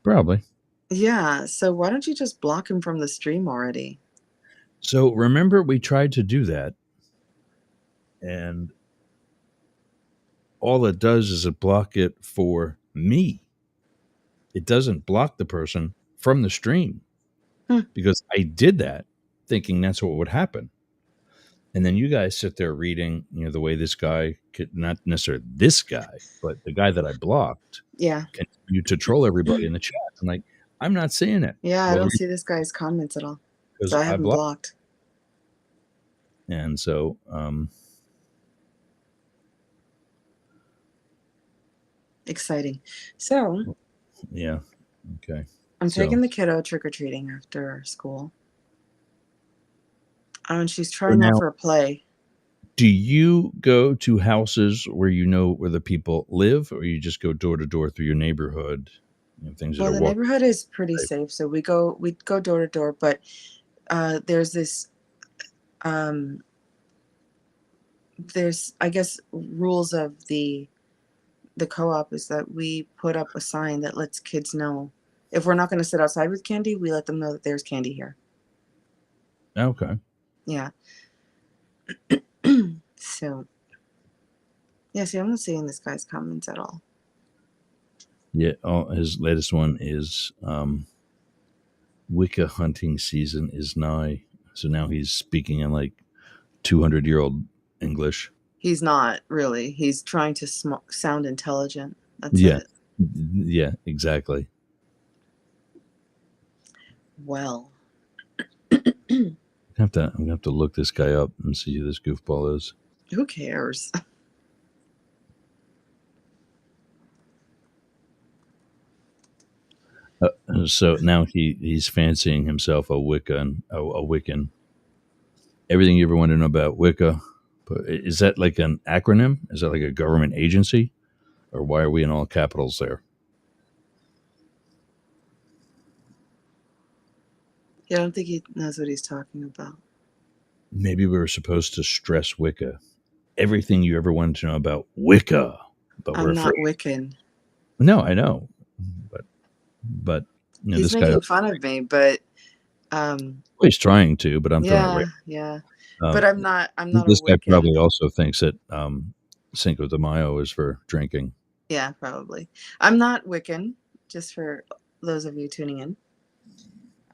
Speaker 1: probably.
Speaker 2: yeah, so why don't you just block him from the stream already?
Speaker 1: So remember, we tried to do that, and all it does is it block it for me. It doesn't block the person from the stream because I did that thinking that's what would happen. And then you guys sit there reading, the way this guy could, not necessarily this guy, but the guy that I blocked,
Speaker 2: Yeah.
Speaker 1: continue to troll everybody in the chat. I'm like, I'm not seeing it.
Speaker 2: Yeah, I
Speaker 1: Well,
Speaker 2: don't see this guy's comments at all.
Speaker 1: because
Speaker 2: So I
Speaker 1: I
Speaker 2: haven't
Speaker 1: blocked.
Speaker 2: blocked.
Speaker 1: And so,
Speaker 2: Exciting. So
Speaker 1: yeah. Okay.
Speaker 2: I'm
Speaker 1: So-
Speaker 2: taking the kiddo trick-or-treating after school. Oh, and she's trying out
Speaker 1: now-
Speaker 2: for a play.
Speaker 1: Do you go to houses where you know where the people live, or you just go door to door through your neighborhood? Things that
Speaker 2: Well,
Speaker 1: are
Speaker 2: the neighborhood is pretty safe, so we go door to door. But there's this, there's, I guess, rules of the co-op is that we put up a sign that lets kids know if we're not going to sit outside with candy, we let them know that there's candy here.
Speaker 1: Okay.
Speaker 2: Yeah. So, yeah, see, I'm not seeing this guy's comments at all.
Speaker 1: Yeah. Oh, his latest one is Wicca hunting season is nigh. So now he's speaking in like 200-year-old English.
Speaker 2: He's not really. He's trying to sound intelligent. That's
Speaker 1: Yeah.
Speaker 2: it.
Speaker 1: Yeah, exactly.
Speaker 2: Well,
Speaker 1: I'm gonna have to look this guy up and see who this goofball is.
Speaker 2: who cares?
Speaker 1: So now he's fancying himself a Wiccan, a Wiccan. Everything you ever want to know about Wicca, but is that like an acronym? Is that like a government agency, or why are we in all capitals there?
Speaker 2: Yeah, I don't think he knows what he's talking about.
Speaker 1: Maybe we were supposed to stress Wicca. Everything you ever wanted to know about Wicca, but
Speaker 2: I'm
Speaker 1: we're
Speaker 2: not
Speaker 1: afraid.
Speaker 2: Wiccan.
Speaker 1: No, I know, but
Speaker 2: He's
Speaker 1: this guy,
Speaker 2: making fun of me, but
Speaker 1: he's trying to, but I'm throwing it right.
Speaker 2: yeah. But I'm not. I'm not.
Speaker 1: This
Speaker 2: a
Speaker 1: guy
Speaker 2: Wiccan.
Speaker 1: probably also thinks that Cinco de Mayo is for drinking.
Speaker 2: Yeah, probably. I'm not Wiccan. Just for those of you tuning in,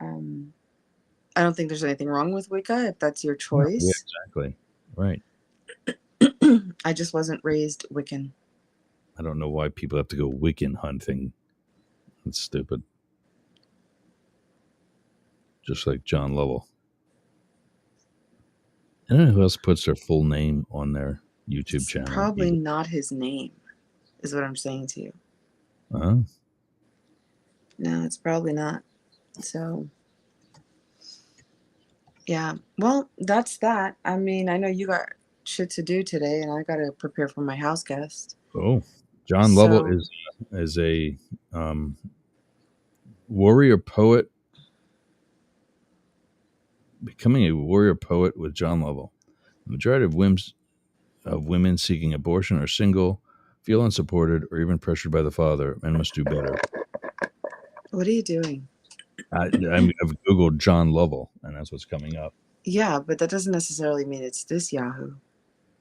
Speaker 2: I don't think there's anything wrong with Wicca if that's your choice.
Speaker 1: Yeah, exactly. Right.
Speaker 2: I just wasn't raised Wiccan.
Speaker 1: I don't know why people have to go Wiccan hunting. That's stupid. Just like John Lovell. I don't know who else puts their full name on their YouTube
Speaker 2: It's
Speaker 1: channel.
Speaker 2: probably not his name, is what I'm saying to you.
Speaker 1: Uh-huh.
Speaker 2: No, it's probably not. So, yeah. Well, that's that. I mean, I know you got shit to do today, and I got to prepare for my house guest.
Speaker 1: Oh, John Lovell is a warrior poet. Becoming a warrior poet with John Lovell. The majority of women seeking abortion are single, feel unsupported, or even pressured by the father. Men must do better.
Speaker 2: What are you doing?
Speaker 1: I've Googled John Lovell, and that's what's coming up.
Speaker 2: Yeah, but that doesn't necessarily mean it's this Yahoo.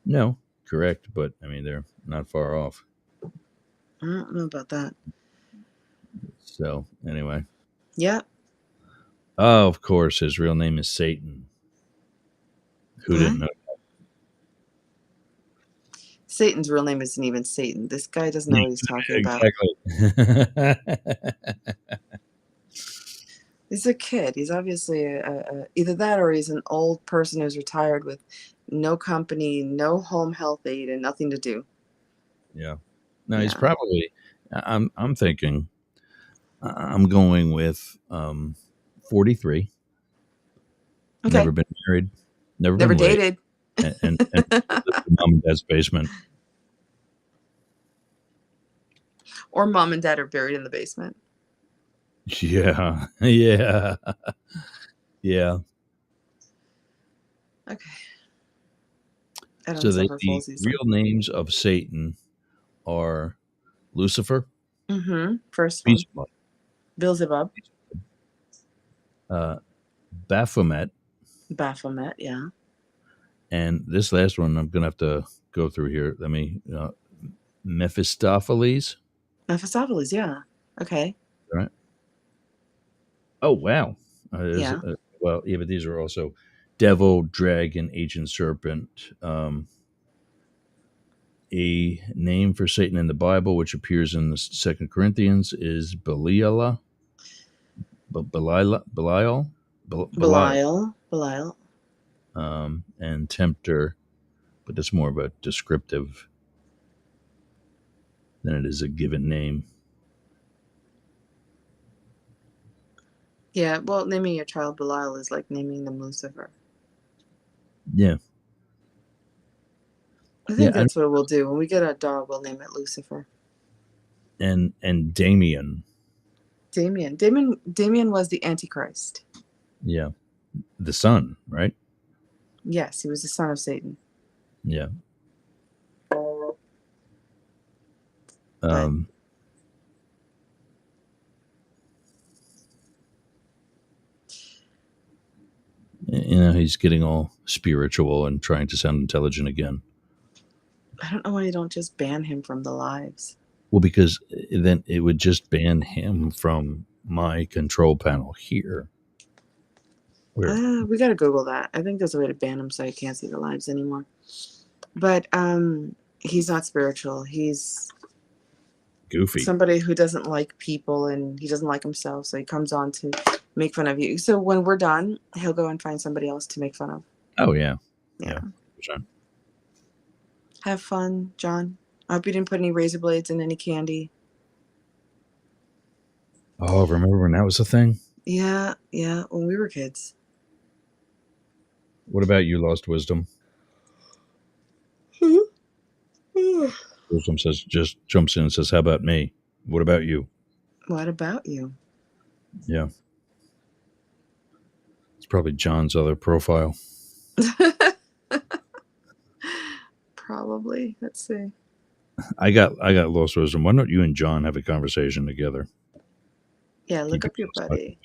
Speaker 1: No, correct, but I mean, they're not far off.
Speaker 2: I don't know about that.
Speaker 1: So, anyway.
Speaker 2: Yeah.
Speaker 1: Oh, of course, his real name is Satan. Who didn't know?
Speaker 2: Satan's real name isn't even Satan. This guy doesn't know what he's talking about.
Speaker 1: Exactly.
Speaker 2: He's a kid. He's obviously either that or he's an old person who's retired with no company, no home health aid, and nothing to do.
Speaker 1: Yeah. No, he's
Speaker 2: Yeah.
Speaker 1: probably. I'm thinking. I'm going with 43.
Speaker 2: Okay.
Speaker 1: Never been married. Never
Speaker 2: Never
Speaker 1: been late.
Speaker 2: dated.
Speaker 1: And lived in mom and dad's basement.
Speaker 2: Or mom and dad are buried in the basement.
Speaker 1: Yeah. Yeah. Yeah.
Speaker 2: Okay.
Speaker 1: So
Speaker 2: Adam's ever full
Speaker 1: the
Speaker 2: season.
Speaker 1: real names of Satan are Lucifer,
Speaker 2: First one.
Speaker 1: Beelzebub,
Speaker 2: Beelzebub.
Speaker 1: uh, Baphomet,
Speaker 2: Baphomet. Yeah.
Speaker 1: and this last one I'm gonna have to go through here. Let me Mephistopheles.
Speaker 2: Mephistopheles. Yeah. Okay.
Speaker 1: All right. Oh wow.
Speaker 2: Yeah.
Speaker 1: Well, yeah, but these are also devil, dragon, ancient serpent. A name for Satan in the Bible, which appears in the Second Corinthians, is Belial. Belial,
Speaker 2: Belial. Belial.
Speaker 1: and tempter, but it's more of a descriptive than it is a given name.
Speaker 2: Yeah. Well, naming your child Belial is like naming them Lucifer.
Speaker 1: Yeah,
Speaker 2: I
Speaker 1: yeah,
Speaker 2: think that's what we'll do. When we get a dog, we'll name it Lucifer.
Speaker 1: and Damien.
Speaker 2: Damien. Damien was the Antichrist.
Speaker 1: Yeah, the son, right?
Speaker 2: Yes, he was the son of Satan.
Speaker 1: Yeah.
Speaker 2: But
Speaker 1: He's getting all spiritual and trying to sound intelligent again.
Speaker 2: I don't know why you don't just ban him from the lives.
Speaker 1: Well, because then it would just ban him from my control panel here. Where
Speaker 2: We gotta Google that. I think there's a way to ban him so he can't see the lives anymore. But he's not spiritual. He's
Speaker 1: goofy.
Speaker 2: somebody who doesn't like people and he doesn't like himself, so he comes on to make fun of you. So when we're done, he'll go and find somebody else to make fun of.
Speaker 1: Oh yeah,
Speaker 2: Yeah.
Speaker 1: Sure.
Speaker 2: Have fun, John. I hope you didn't put any razor blades in any candy.
Speaker 1: Oh, remember when that was a thing?
Speaker 2: Yeah, when we were kids.
Speaker 1: What about you, Lost Wisdom? Wisdom just jumps in and says, "How about me? What about you?"
Speaker 2: What about you?
Speaker 1: Yeah, it's probably John's other profile.
Speaker 2: Probably. Let's see.
Speaker 1: I got Lost Wisdom. Why don't you and John have a conversation together?
Speaker 2: Yeah, look
Speaker 1: Keep
Speaker 2: up your
Speaker 1: yourselves stuck.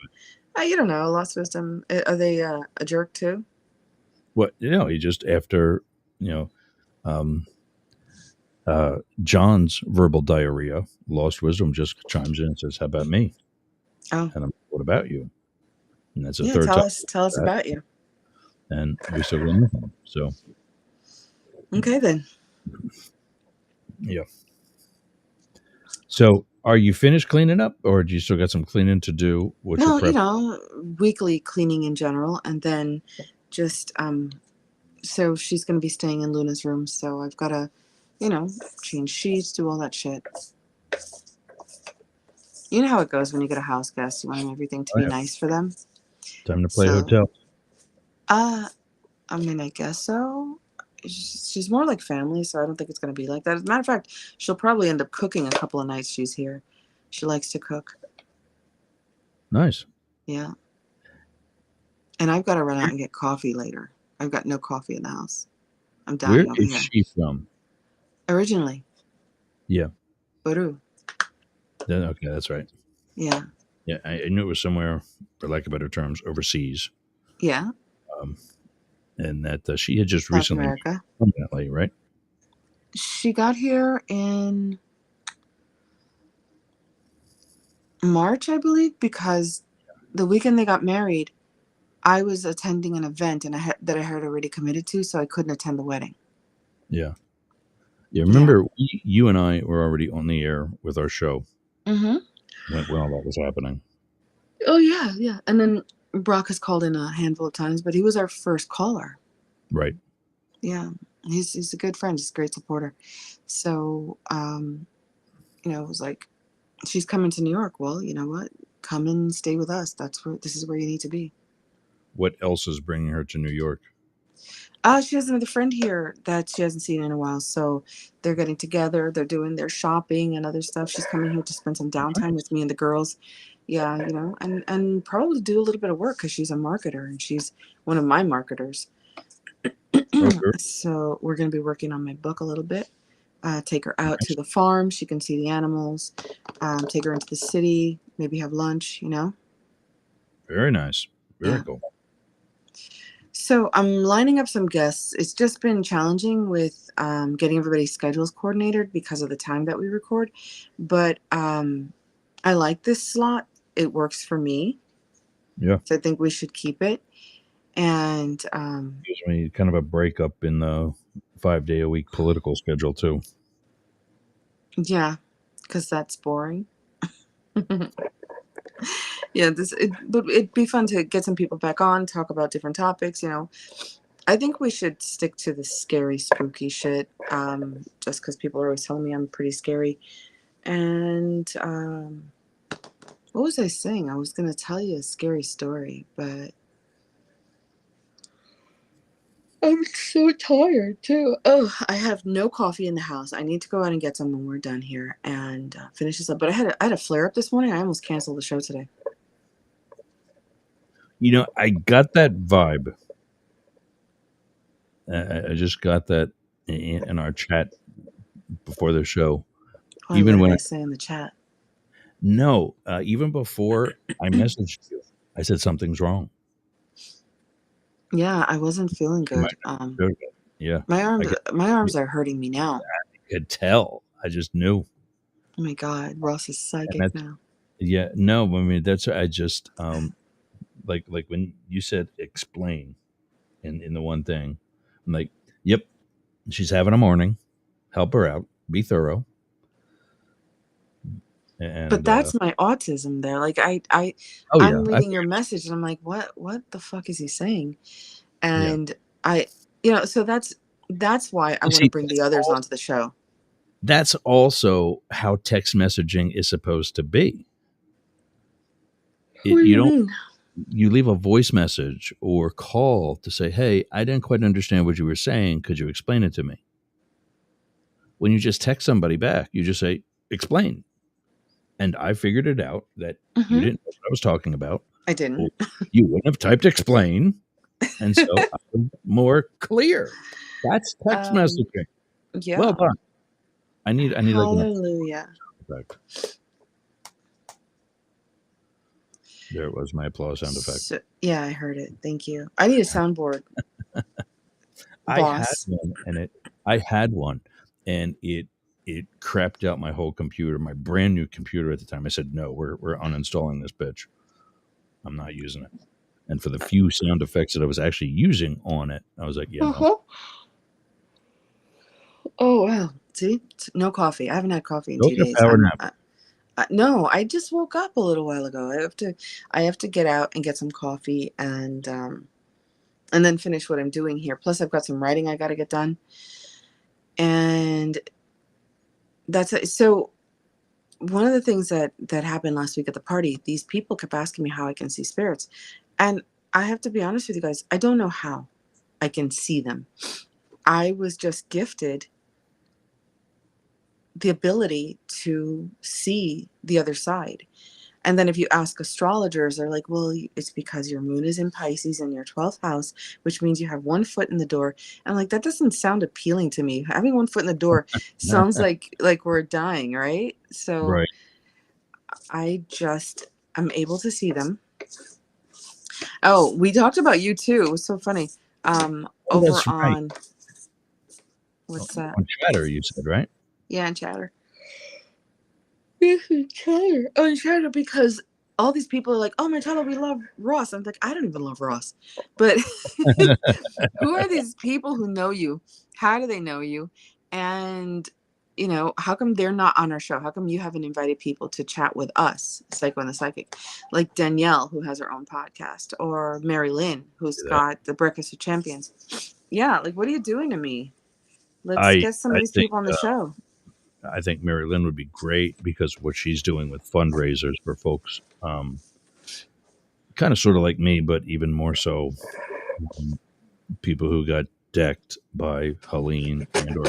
Speaker 2: buddy. You don't know. Lost Wisdom. Are they a jerk too?
Speaker 1: What he just after John's verbal diarrhea, Lost Wisdom just chimes in and says, "How about me?"
Speaker 2: Oh,
Speaker 1: And I'm, "What about you?" And that's the
Speaker 2: yeah.
Speaker 1: third time.
Speaker 2: Tell us
Speaker 1: That,
Speaker 2: about you.
Speaker 1: and we still got nothing. So
Speaker 2: Okay then.
Speaker 1: yeah. So are you finished cleaning up, or do you still got some cleaning to do? What's your
Speaker 2: No,
Speaker 1: prep?
Speaker 2: weekly cleaning in general, and then just So she's gonna be staying in Luna's room, so I've gotta, change sheets, do all that shit. You know how it goes when you get a house guest. You want everything to
Speaker 1: Oh,
Speaker 2: be
Speaker 1: yeah.
Speaker 2: nice for them.
Speaker 1: Time to play
Speaker 2: So,
Speaker 1: hotel.
Speaker 2: I guess so. She's more like family, so I don't think it's gonna be like that. As a matter of fact, she'll probably end up cooking a couple of nights she's here. She likes to cook.
Speaker 1: Nice.
Speaker 2: Yeah. And I've got to run out and get coffee later. I've got no coffee in the house. I'm
Speaker 1: Where
Speaker 2: dying over
Speaker 1: is
Speaker 2: here.
Speaker 1: she from?
Speaker 2: Originally,
Speaker 1: Yeah.
Speaker 2: Peru.
Speaker 1: Okay, that's right.
Speaker 2: Yeah.
Speaker 1: Yeah, I knew it was somewhere, for lack of better terms, overseas,
Speaker 2: Yeah.
Speaker 1: and that she had just
Speaker 2: South
Speaker 1: recently
Speaker 2: America.
Speaker 1: permanently, right?
Speaker 2: She got here in March, I believe, because the weekend they got married, I was attending an event and that I had already committed to, so I couldn't attend the wedding.
Speaker 1: Yeah. Yeah.
Speaker 2: Yeah.
Speaker 1: Remember, you and I were already on the air with our show
Speaker 2: Mm-hmm.
Speaker 1: when all that was happening.
Speaker 2: Oh yeah, yeah. And then Brock has called in a handful of times, but he was our first caller.
Speaker 1: Right.
Speaker 2: Yeah, he's a good friend. He's a great supporter. So it was like, she's coming to New York. Well, you know what? Come and stay with us. This is where you need to be.
Speaker 1: What else is bringing her to New York?
Speaker 2: She has another friend here that she hasn't seen in a while. So they're getting together. They're doing their shopping and other stuff. She's coming here to spend some downtime with me and the girls. Yeah, and probably do a little bit of work because she's a marketer and she's one of my marketers.
Speaker 1: Okay.
Speaker 2: So we're going to be working on my book a little bit. Take her out to the farm. She can see the animals. Take her into the city. Maybe have lunch.
Speaker 1: Very nice. Very
Speaker 2: Yeah.
Speaker 1: cool.
Speaker 2: So I'm lining up some guests. It's just been challenging with getting everybody's schedules coordinated because of the time that we record. But I like this slot. It works for me.
Speaker 1: Yeah.
Speaker 2: So I think we should keep it. And
Speaker 1: Gives me kind of a breakup in the 5 day a week political schedule too.
Speaker 2: yeah, because that's boring. Yeah, but it'd be fun to get some people back on, talk about different topics. I think we should stick to the scary, spooky shit. Just because people are always telling me I'm pretty scary. And what was I saying? I was gonna tell you a scary story, but I'm so tired too. Oh, I have no coffee in the house. I need to go out and get some when we're done here and finish this up. But I had a flare up this morning. I almost canceled the show today.
Speaker 1: I got that vibe. I just got that in our chat before the show.
Speaker 2: Why? What
Speaker 1: Even
Speaker 2: did
Speaker 1: when
Speaker 2: I say in the chat?
Speaker 1: no, even before I messaged you, I said something's wrong.
Speaker 2: Yeah, I wasn't feeling
Speaker 1: You might
Speaker 2: good.
Speaker 1: have- Yeah,
Speaker 2: My
Speaker 1: I
Speaker 2: arms,
Speaker 1: could,
Speaker 2: my arms are hurting me now.
Speaker 1: could tell. I just knew,
Speaker 2: Oh my God, Ross is
Speaker 1: and
Speaker 2: psychic
Speaker 1: that's
Speaker 2: now.
Speaker 1: yeah. No, I mean that's I just like when you said explain in the one thing, I'm like, yep, she's having a morning. Help her out. Be thorough.
Speaker 2: But
Speaker 1: And
Speaker 2: that's my autism there. Like
Speaker 1: oh yeah,
Speaker 2: I'm
Speaker 1: I
Speaker 2: reading your message and I'm like, what the fuck is he saying?
Speaker 1: yeah.
Speaker 2: And I, so that's why I
Speaker 1: You
Speaker 2: want to
Speaker 1: see,
Speaker 2: bring the others onto the show.
Speaker 1: that's also how text messaging is supposed to be.
Speaker 2: What do
Speaker 1: You
Speaker 2: you
Speaker 1: don't
Speaker 2: mean?
Speaker 1: you leave a voice message or call to say, "Hey, I didn't quite understand what you were saying. Could you explain it to me?" When you just text somebody back, you just say, "Explain." And I figured it out that you
Speaker 2: Hmm.
Speaker 1: didn't know what I was talking about,
Speaker 2: I
Speaker 1: or
Speaker 2: didn't.
Speaker 1: you wouldn't have typed explain, and so I was more clear. That's text
Speaker 2: um,
Speaker 1: messaging. Well
Speaker 2: yeah.
Speaker 1: done. I need like an
Speaker 2: Hallelujah.
Speaker 1: effect. There it was, my applause sound effect.
Speaker 2: So, yeah, I heard it. Thank you. I need a soundboard,
Speaker 1: I had
Speaker 2: boss.
Speaker 1: one, and it crapped out my whole computer, my brand new computer at the time. I said, "No, we're uninstalling this bitch. I'm not using it." And for the few sound effects that I was actually using on it, I was like, "Yeah, no,
Speaker 2: Uh-huh. Oh wow. See, no coffee. I haven't had coffee in
Speaker 1: go
Speaker 2: two
Speaker 1: get a
Speaker 2: days.
Speaker 1: power nap."
Speaker 2: No, I just woke up a little while ago. I have to get out and get some coffee and then finish what I'm doing here. Plus, I've got some writing I got to get done, and that's it. So one of the things that happened last week at the party, these people kept asking me how I can see spirits, and I have to be honest with you guys. I don't know how I can see them. I was just gifted the ability to see the other side. And then if you ask astrologers, they're like, well, it's because your moon is in Pisces in your 12th house, which means you have one foot in the door. And I'm like, that doesn't sound appealing to me. Having one foot in the door sounds like we're dying, right? So
Speaker 1: Right.
Speaker 2: I'm able to see them. Oh, we talked about you too. It was so funny.
Speaker 1: Oh,
Speaker 2: Over
Speaker 1: that's right.
Speaker 2: on what's that?
Speaker 1: On Chatter, you said, right?
Speaker 2: Yeah, in Chatter. Yes, in Chatter. Oh, in Chatter because all these people are like, "Oh, Marcella, we love Ross." I'm like, I don't even love Ross, but who are these people who know you? How do they know you? And how come they're not on our show? How come you haven't invited people to chat with us, Psycho and the Psychic, like Danielle, who has her own podcast, or Mary Lynn, who's
Speaker 1: Do that.
Speaker 2: got the Breakfast with Champions? Yeah, like, what are you doing to me? Let's
Speaker 1: I
Speaker 2: get some of
Speaker 1: I
Speaker 2: these
Speaker 1: think
Speaker 2: people on the show.
Speaker 1: I think Mary Lynn would be great because what she's doing with fundraisers for folks, kind of sort of like me, but even more so, um, people who got decked by Helene and or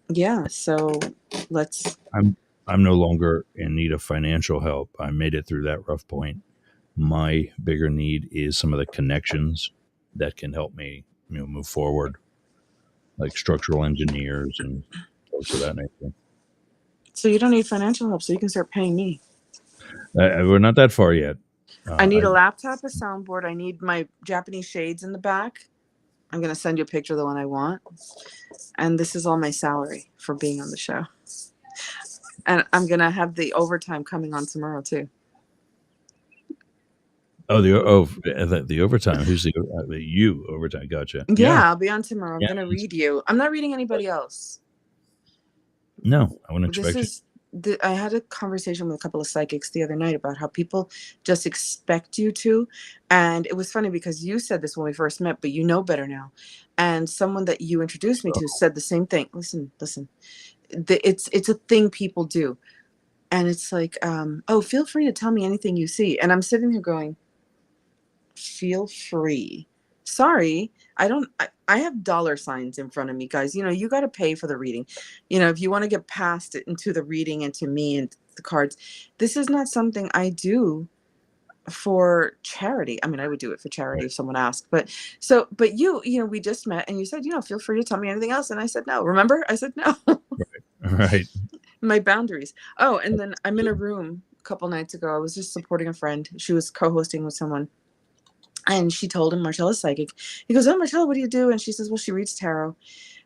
Speaker 2: Yeah, so let's.
Speaker 1: I'm no longer in need of financial help. I made it through that rough point. My bigger need is some of the connections that can help me, move forward, like structural engineers and folks of that nature.
Speaker 2: So you don't need financial help, so you can start paying me.
Speaker 1: We're not that far yet.
Speaker 2: I need
Speaker 1: I
Speaker 2: a laptop, a soundboard. I need my Japanese shades in the back. I'm gonna send you a picture of the one I want, and this is all my salary for being on the show. And I'm gonna have the overtime coming on tomorrow too.
Speaker 1: the overtime. Who's the you overtime? Gotcha. Yeah,
Speaker 2: Yeah, I'll be on tomorrow. I'm
Speaker 1: yeah.
Speaker 2: gonna read you. I'm not reading anybody else.
Speaker 1: No, I wouldn't
Speaker 2: This
Speaker 1: expect you.
Speaker 2: is I had a conversation with a couple of psychics the other night about how people just expect you to, and it was funny because you said this when we first met, but you know better now. And someone that you introduced me to
Speaker 1: Oh,
Speaker 2: said the same thing. Listen. It's a thing people do, and it's like, oh, feel free to tell me anything you see. And I'm sitting here going, feel free. Sorry, I don't. I have dollar signs in front of me, guys. You got to pay for the reading. If you want to get past it into the reading and to me and the cards, this is not something I do for charity. I mean, I would do it for charity
Speaker 1: right,
Speaker 2: if someone asked, but we just met and you said, feel free to tell me anything else. And I said, no, remember? I said, no,
Speaker 1: right.
Speaker 2: my boundaries. Oh, and then I'm in a room a couple nights ago. I was just supporting a friend. She was co-hosting with someone. And she told him Marcella's psychic. He goes, oh, Marcella, what do you do? And she says, well, she reads tarot.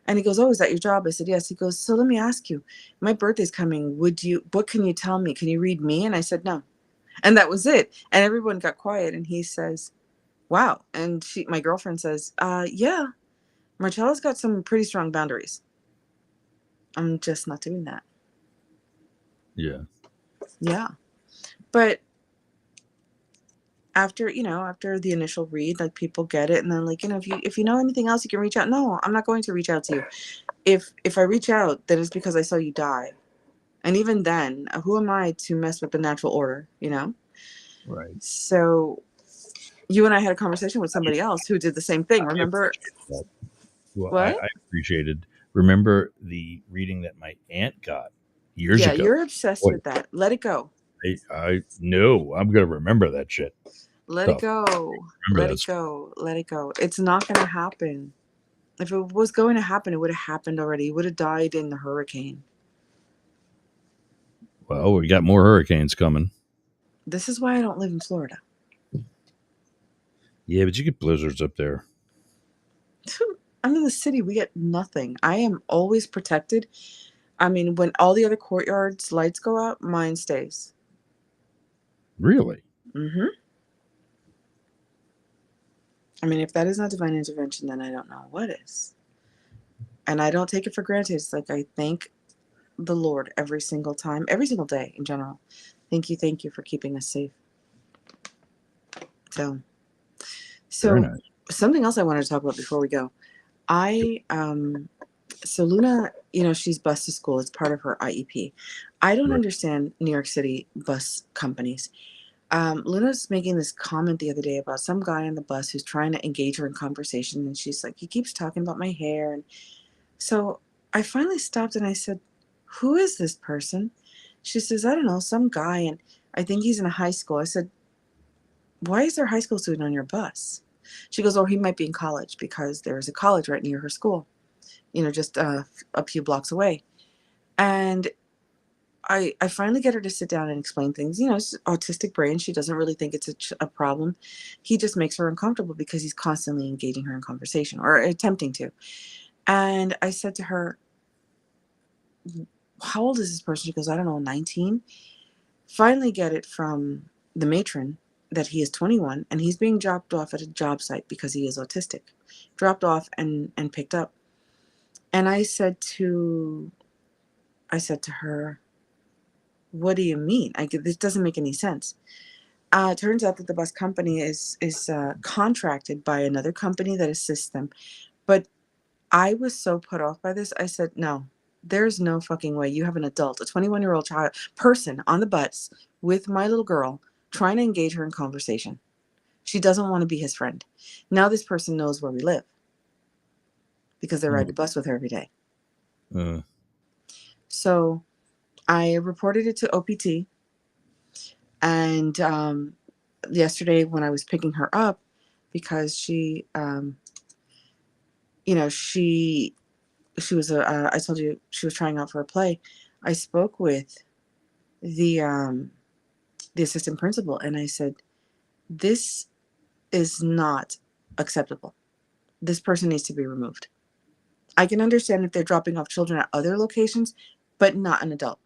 Speaker 2: And he goes, oh, is that your job? I said, yes. He goes, so let me ask you, my birthday's coming. What can you tell me? Can you read me? And I said, no. And that was it. And everyone got quiet. And he says, wow. And my girlfriend says, yeah, Marcella's got some pretty strong boundaries. I'm just not doing that.
Speaker 1: Yeah.
Speaker 2: Yeah. But after the initial read, like, people get it, and then, like, if you know anything else, you can reach out. No, I'm not going to reach out to you. If I reach out, that is because I saw you die. And even then, who am I to mess with the natural order?
Speaker 1: Right.
Speaker 2: So you and I had a conversation with somebody else who did the same thing.
Speaker 1: I
Speaker 2: Remember?
Speaker 1: appreciate that. Well,
Speaker 2: What?
Speaker 1: I appreciated. Remember the reading that my aunt got years
Speaker 2: Yeah,
Speaker 1: ago.
Speaker 2: you're obsessed
Speaker 1: Boy,
Speaker 2: with that. Let it go.
Speaker 1: I know I'm gonna remember that shit
Speaker 2: Let it
Speaker 1: stuff.
Speaker 2: go.
Speaker 1: Remember
Speaker 2: Let
Speaker 1: that
Speaker 2: it
Speaker 1: stuff.
Speaker 2: go. Let it go. It's not going to happen. If it was going to happen, it would have happened already. It would have died in the hurricane.
Speaker 1: Well, we got more hurricanes coming.
Speaker 2: This is why I don't live in Florida.
Speaker 1: Yeah, but you get blizzards up there.
Speaker 2: I'm in the city. We get nothing. I am always protected. I mean, when all the other courtyards lights go out, mine stays.
Speaker 1: Really?
Speaker 2: Mm-hmm. I mean, if that is not divine intervention, then I don't know what is. And I don't take it for granted. It's like I thank the Lord every single time, every single day in general. Thank you for keeping us safe. So
Speaker 1: Very nice.
Speaker 2: something else I wanted to talk about before we go. So Luna, she's bused to school. It's part of her IEP. I don't
Speaker 1: Right.
Speaker 2: understand New York City bus companies. Luna's making this comment the other day about some guy on the bus who's trying to engage her in conversation, and she's like, he keeps talking about my hair. And so I finally stopped and I said, who is this person? She says, I don't know, some guy, and I think he's in a high school. I said, why is there a high school student on your bus? She goes, oh, he might be in college because there's a college right near her school, just a few blocks away. And I finally get her to sit down and explain things. It's autistic brain. She doesn't really think it's a problem. He just makes her uncomfortable because he's constantly engaging her in conversation or attempting to. And I said to her, how old is this person? She goes, I don't know, 19. Finally get it from the matron that he is 21 and he's being dropped off at a job site because he is autistic. Dropped off and picked up. And I said to I said to her, "What do you mean? This doesn't make any sense." It turns out that the bus company is contracted by another company that assists them. But I was so put off by this. I said, "No, there's no fucking way. You have an adult, a 21-year-old child person on the bus with my little girl, trying to engage her in conversation. She doesn't want to be his friend. Now this person knows where we live because they ride the bus with her every day."
Speaker 1: Uh,
Speaker 2: So I reported it to OPT, and yesterday when I was picking her up, because she was I told you she was trying out for a play. I spoke with the the assistant principal, and I said, "This is not acceptable. This person needs to be removed. I can understand if they're dropping off children at other locations, but not an adult.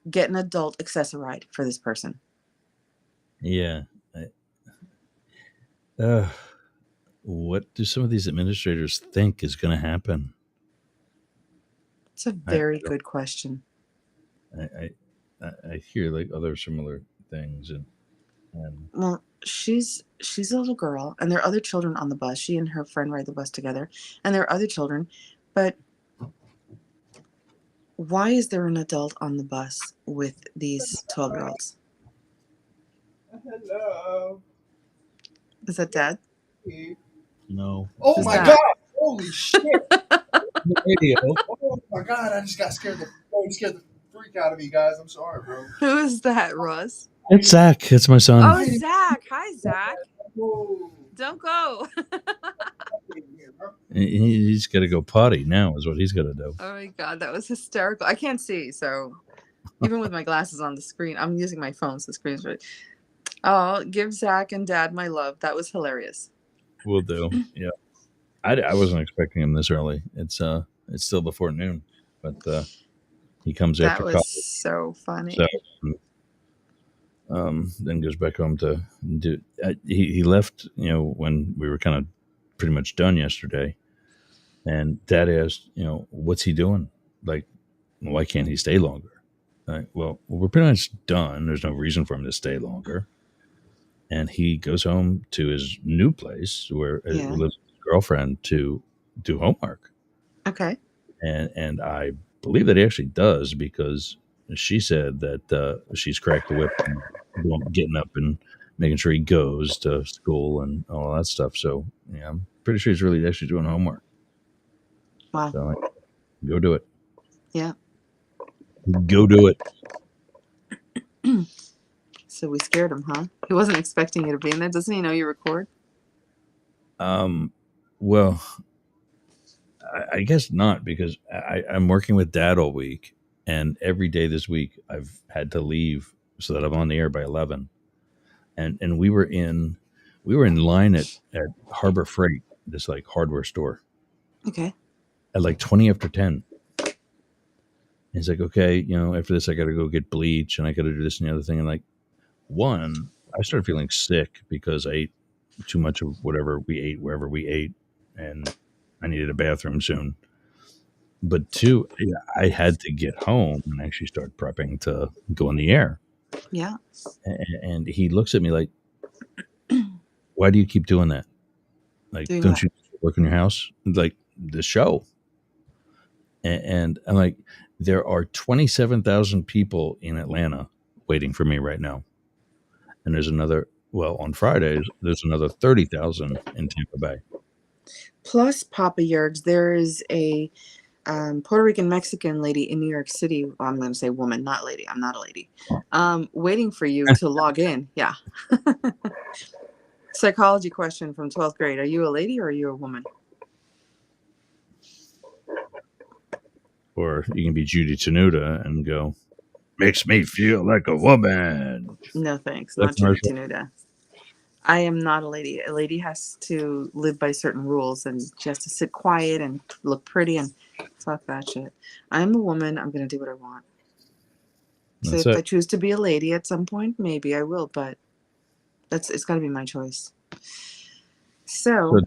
Speaker 2: Get an adult accessoride for this person."
Speaker 1: yeah. What do some of these administrators think is going to happen?
Speaker 2: It's a
Speaker 1: I,
Speaker 2: very good question.
Speaker 1: I hear like other similar things, and
Speaker 2: Well, she's a little girl, and there are other children on the bus. She and her friend ride the bus together, and there are other children. But why is there an adult on the bus with these 12-year-olds?
Speaker 3: Hello.
Speaker 2: Is that Dad?
Speaker 1: no.
Speaker 3: Oh
Speaker 2: Who's
Speaker 3: my
Speaker 2: that?
Speaker 3: god! Holy shit!
Speaker 1: Radio.
Speaker 3: Oh my god! I just got scared. Scared the freak out of me, guys. I'm sorry, bro.
Speaker 2: Who is that, Ross?
Speaker 1: It's Zach. It's my son.
Speaker 2: Oh, Zach. Hi, Zach.
Speaker 3: Whoa.
Speaker 2: Don't go.
Speaker 1: He's got to go potty now. Is what he's got to do.
Speaker 2: Oh my God, that was hysterical. I can't see, so even with my glasses on the screen, I'm using my phone, so the screen's right. Oh, give Zach and Dad my love. That was hilarious.
Speaker 1: We'll do. Yeah. I wasn't expecting him this early. It's still before noon, but he comes
Speaker 2: That
Speaker 1: after
Speaker 2: was
Speaker 1: college,
Speaker 2: so funny.
Speaker 1: so then goes back home to do. He left, when we were kind of pretty much done yesterday, and Dad asked, what's he doing? Like, why can't he stay longer? Well, we're pretty much done. There's no reason for him to stay longer. And he goes home to his new place where he
Speaker 2: Yeah.
Speaker 1: lives with his girlfriend to do homework.
Speaker 2: Okay.
Speaker 1: And I believe that he actually does, because she said that she's cracked the whip and getting up and making sure he goes to school and all that stuff. So yeah, I'm pretty sure he's really actually doing homework.
Speaker 2: Wow.
Speaker 1: So go do it.
Speaker 2: Yeah.
Speaker 1: Go do it.
Speaker 2: So we scared him, huh? He wasn't expecting you to be in there. Doesn't he know you record?
Speaker 1: Well, I guess not, because I'm working with Dad all week, and every day this week I've had to leave so that I'm on the air by 11. And we were in line at Harbor Freight, this like hardware store,
Speaker 2: Okay.
Speaker 1: at like 20 after 10. And he's like, okay, after this I got to go get bleach and I got to do this and the other thing. And like, one, I started feeling sick because I ate too much of whatever we ate wherever we ate, and I needed a bathroom soon. But two, I had to get home and actually start prepping to go on the air.
Speaker 2: Yeah.
Speaker 1: And he looks at me like, why do you keep doing that? Like,
Speaker 2: Doing
Speaker 1: don't
Speaker 2: what?
Speaker 1: you work in your house? Like the show. And I'm like, there are 27,000 people in Atlanta waiting for me right now. And there's another, well, on Fridays, there's another 30,000 in Tampa Bay.
Speaker 2: Plus, Papa Yergs, there is a Puerto Rican Mexican lady in New York City. Well, I'm going to say woman, not lady. I'm not a lady. Waiting for you to log in. Yeah. Psychology question from 12th grade. Are you a lady or are you a woman?
Speaker 1: Or you can be Judy Tenuta and go, makes me feel like a woman.
Speaker 2: No, thanks.
Speaker 1: That
Speaker 2: Not Judy
Speaker 1: commercial?
Speaker 2: Tenuta. I am not a lady. A lady has to live by certain rules, and she has to sit quiet and look pretty, and fuck that shit. I'm a woman. I'm going to do what I want. So
Speaker 1: That's
Speaker 2: if I
Speaker 1: it.
Speaker 2: choose to be a lady at some point, maybe I will, but it's got to be my choice. So,
Speaker 1: So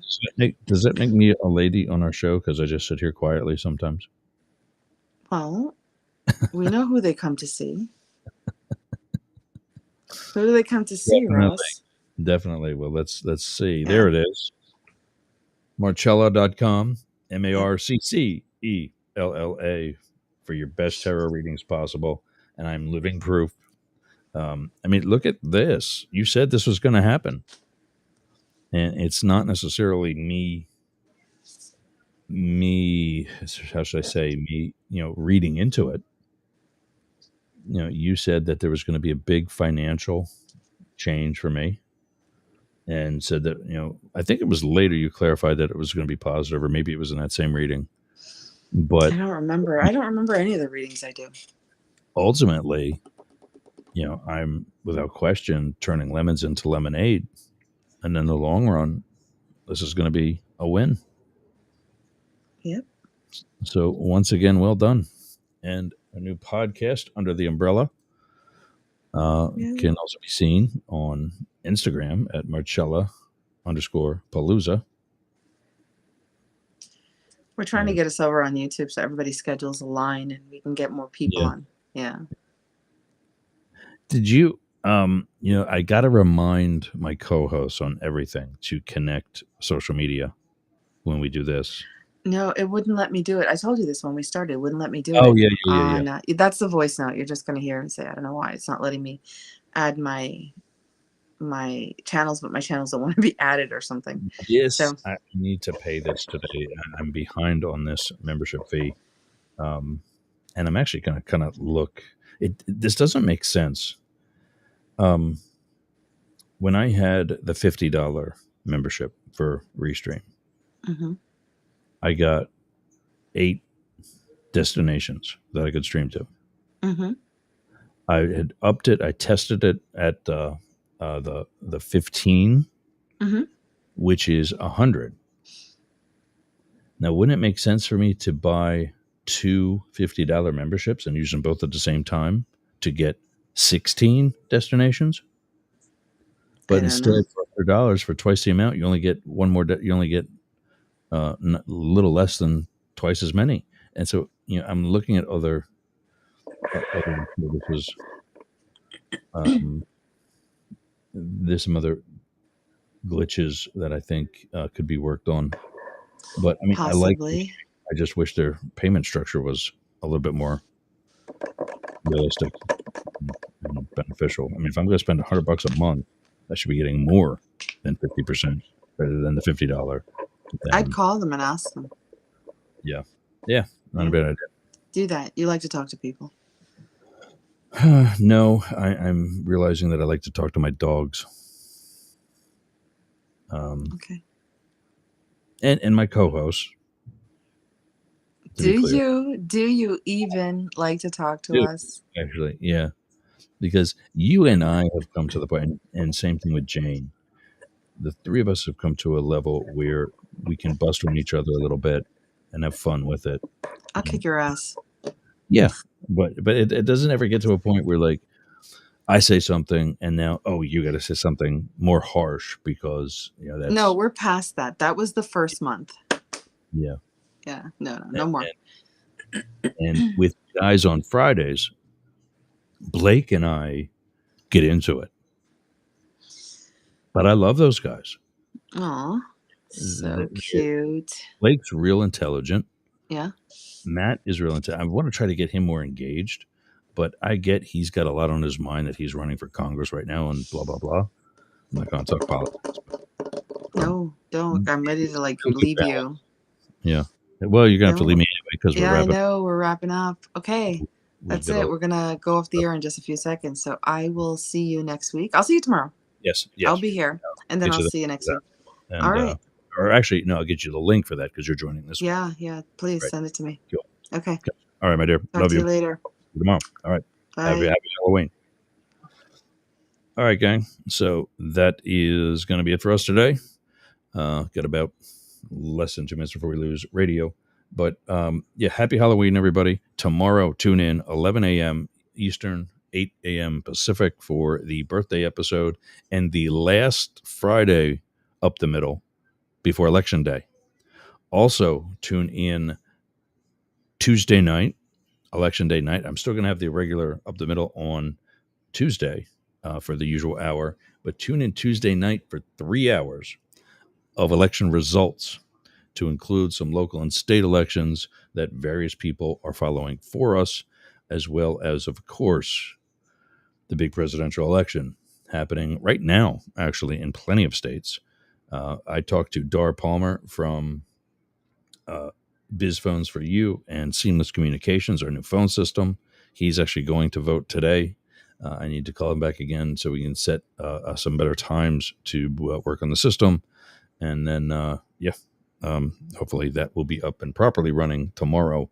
Speaker 1: does that make me a lady on our show? Because I just sit here quietly sometimes.
Speaker 2: well, We know who they come to see. Who do they come to see,
Speaker 1: Definitely.
Speaker 2: Ross?
Speaker 1: Definitely. Well, let's see.
Speaker 2: Yeah.
Speaker 1: There it is. Marcella.com, MARCCELLA, for your best tarot readings possible. And I'm living proof. I mean, look at this. You said this was going to happen. And it's not necessarily how should I say, reading into it. You said that there was going to be a big financial change for me, and said that, I think it was later you clarified that it was going to be positive, or maybe it was in that same reading. But
Speaker 2: I don't remember. I don't remember any of the readings I do.
Speaker 1: ultimately, I'm without question turning lemons into lemonade. And in the long run, this is going to be a win.
Speaker 2: Yep.
Speaker 1: So once again, well done. And a new podcast under the umbrella can also be seen on Instagram at Marcella_Palooza.
Speaker 2: We're trying to get us over on YouTube so everybody's schedules align and we can get more people on. Yeah.
Speaker 1: Did you, I got to remind my co-hosts on everything to connect social media when we do this.
Speaker 2: No, it wouldn't let me do it. I told you this when we started. It wouldn't let me do it.
Speaker 1: Oh, yeah.
Speaker 2: No, that's the voice note. You're just going to hear and say, I don't know why. It's not letting me add my channels, but my channels don't want to be added or something.
Speaker 1: Yes,
Speaker 2: So
Speaker 1: I need to pay this today. I'm behind on this membership fee. And I'm actually going to kind of look. This doesn't make sense. When I had the $50 membership for Restream, I got 8 destinations that I could stream to. I had upped it. I tested it at the 15, which is 100. Now, wouldn't it make sense for me to buy 2 $50 memberships and use them both at the same time to get 16 destinations? But instead, for $100 for twice the amount, you only get one more. You only get a little less than twice as many. And so, I'm looking at other services. There's some other glitches that I think could be worked on. But I mean,
Speaker 2: possibly.
Speaker 1: I just wish their payment structure was a little bit more realistic and beneficial. I mean, if I'm going to spend $100 a month, I should be getting more than 50% rather than the $50.
Speaker 2: I'd call them and ask them.
Speaker 1: Yeah, not a bad idea.
Speaker 2: Do that. You like to talk to people.
Speaker 1: No, I'm realizing that I like to talk to my dogs.
Speaker 2: Okay.
Speaker 1: And my co-hosts.
Speaker 2: Do you even like to talk to us?
Speaker 1: Actually, yeah. Because you and I have come to the point, and same thing with Jane. The three of us have come to a level where we can bust on each other a little bit and have fun with it.
Speaker 2: I'll kick your ass.
Speaker 1: Yeah, but it doesn't ever get to a point where, like, I say something and now, you got to say something more harsh because that's...
Speaker 2: No, we're past that. That was the first month.
Speaker 1: Yeah.
Speaker 2: Yeah. No more.
Speaker 1: And with guys on Fridays, Blake and I get into it. But I love those guys.
Speaker 2: Aw, so cute.
Speaker 1: Blake's real intelligent.
Speaker 2: Yeah.
Speaker 1: Matt is real intelligent. I want to try to get him more engaged, but I get he's got a lot on his mind that he's running for Congress right now and blah, blah, blah. I'm not going to talk politics.
Speaker 2: No, don't. I'm ready to leave you.
Speaker 1: Yeah. Well, you're going to have to leave me anyway because we're wrapping up.
Speaker 2: I know. We're wrapping up. Okay. That's it. We're going to go off the air in just a few seconds. So I will see you next week. I'll see you tomorrow.
Speaker 1: Yes.
Speaker 2: I'll be here. And then I'll see you next week.
Speaker 1: And,
Speaker 2: all right.
Speaker 1: Or actually, no, I'll get you the link for that because you're joining this week.
Speaker 2: Yeah. Please send it to me.
Speaker 1: Cool.
Speaker 2: Okay.
Speaker 1: All right, my dear.
Speaker 2: Talk
Speaker 1: Love
Speaker 2: to
Speaker 1: you.
Speaker 2: you later.
Speaker 1: See you tomorrow. All right.
Speaker 2: Bye.
Speaker 1: Happy Halloween. All right, gang. So that is going to be it for us today. Got about less than 2 minutes before we lose radio. But happy Halloween, everybody. Tomorrow, tune in 11 a.m. Eastern, 8 a.m. Pacific for the birthday episode and the last Friday up the middle before Election Day. Also, tune in Tuesday night, election day night. I'm still going to have the regular up the middle on Tuesday for the usual hour, but tune in Tuesday night for 3 hours of election results to include some local and state elections that various people are following for us, as well as, of course, the big presidential election happening right now, actually, in plenty of states. I talked to Dar Palmer from Biz Phones for You and Seamless Communications, our new phone system. He's actually going to vote today. I need to call him back again so we can set some better times to work on the system. And then, hopefully that will be up and properly running tomorrow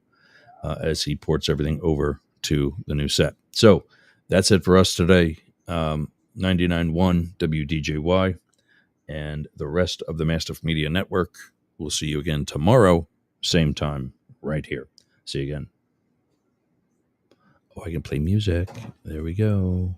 Speaker 1: as he ports everything over to the new set. So that's it for us today. 99.1 WDJY and the rest of the Mastiff Media Network. We'll see you again tomorrow, same time, right here. See you again. Oh, I can play music. There we go.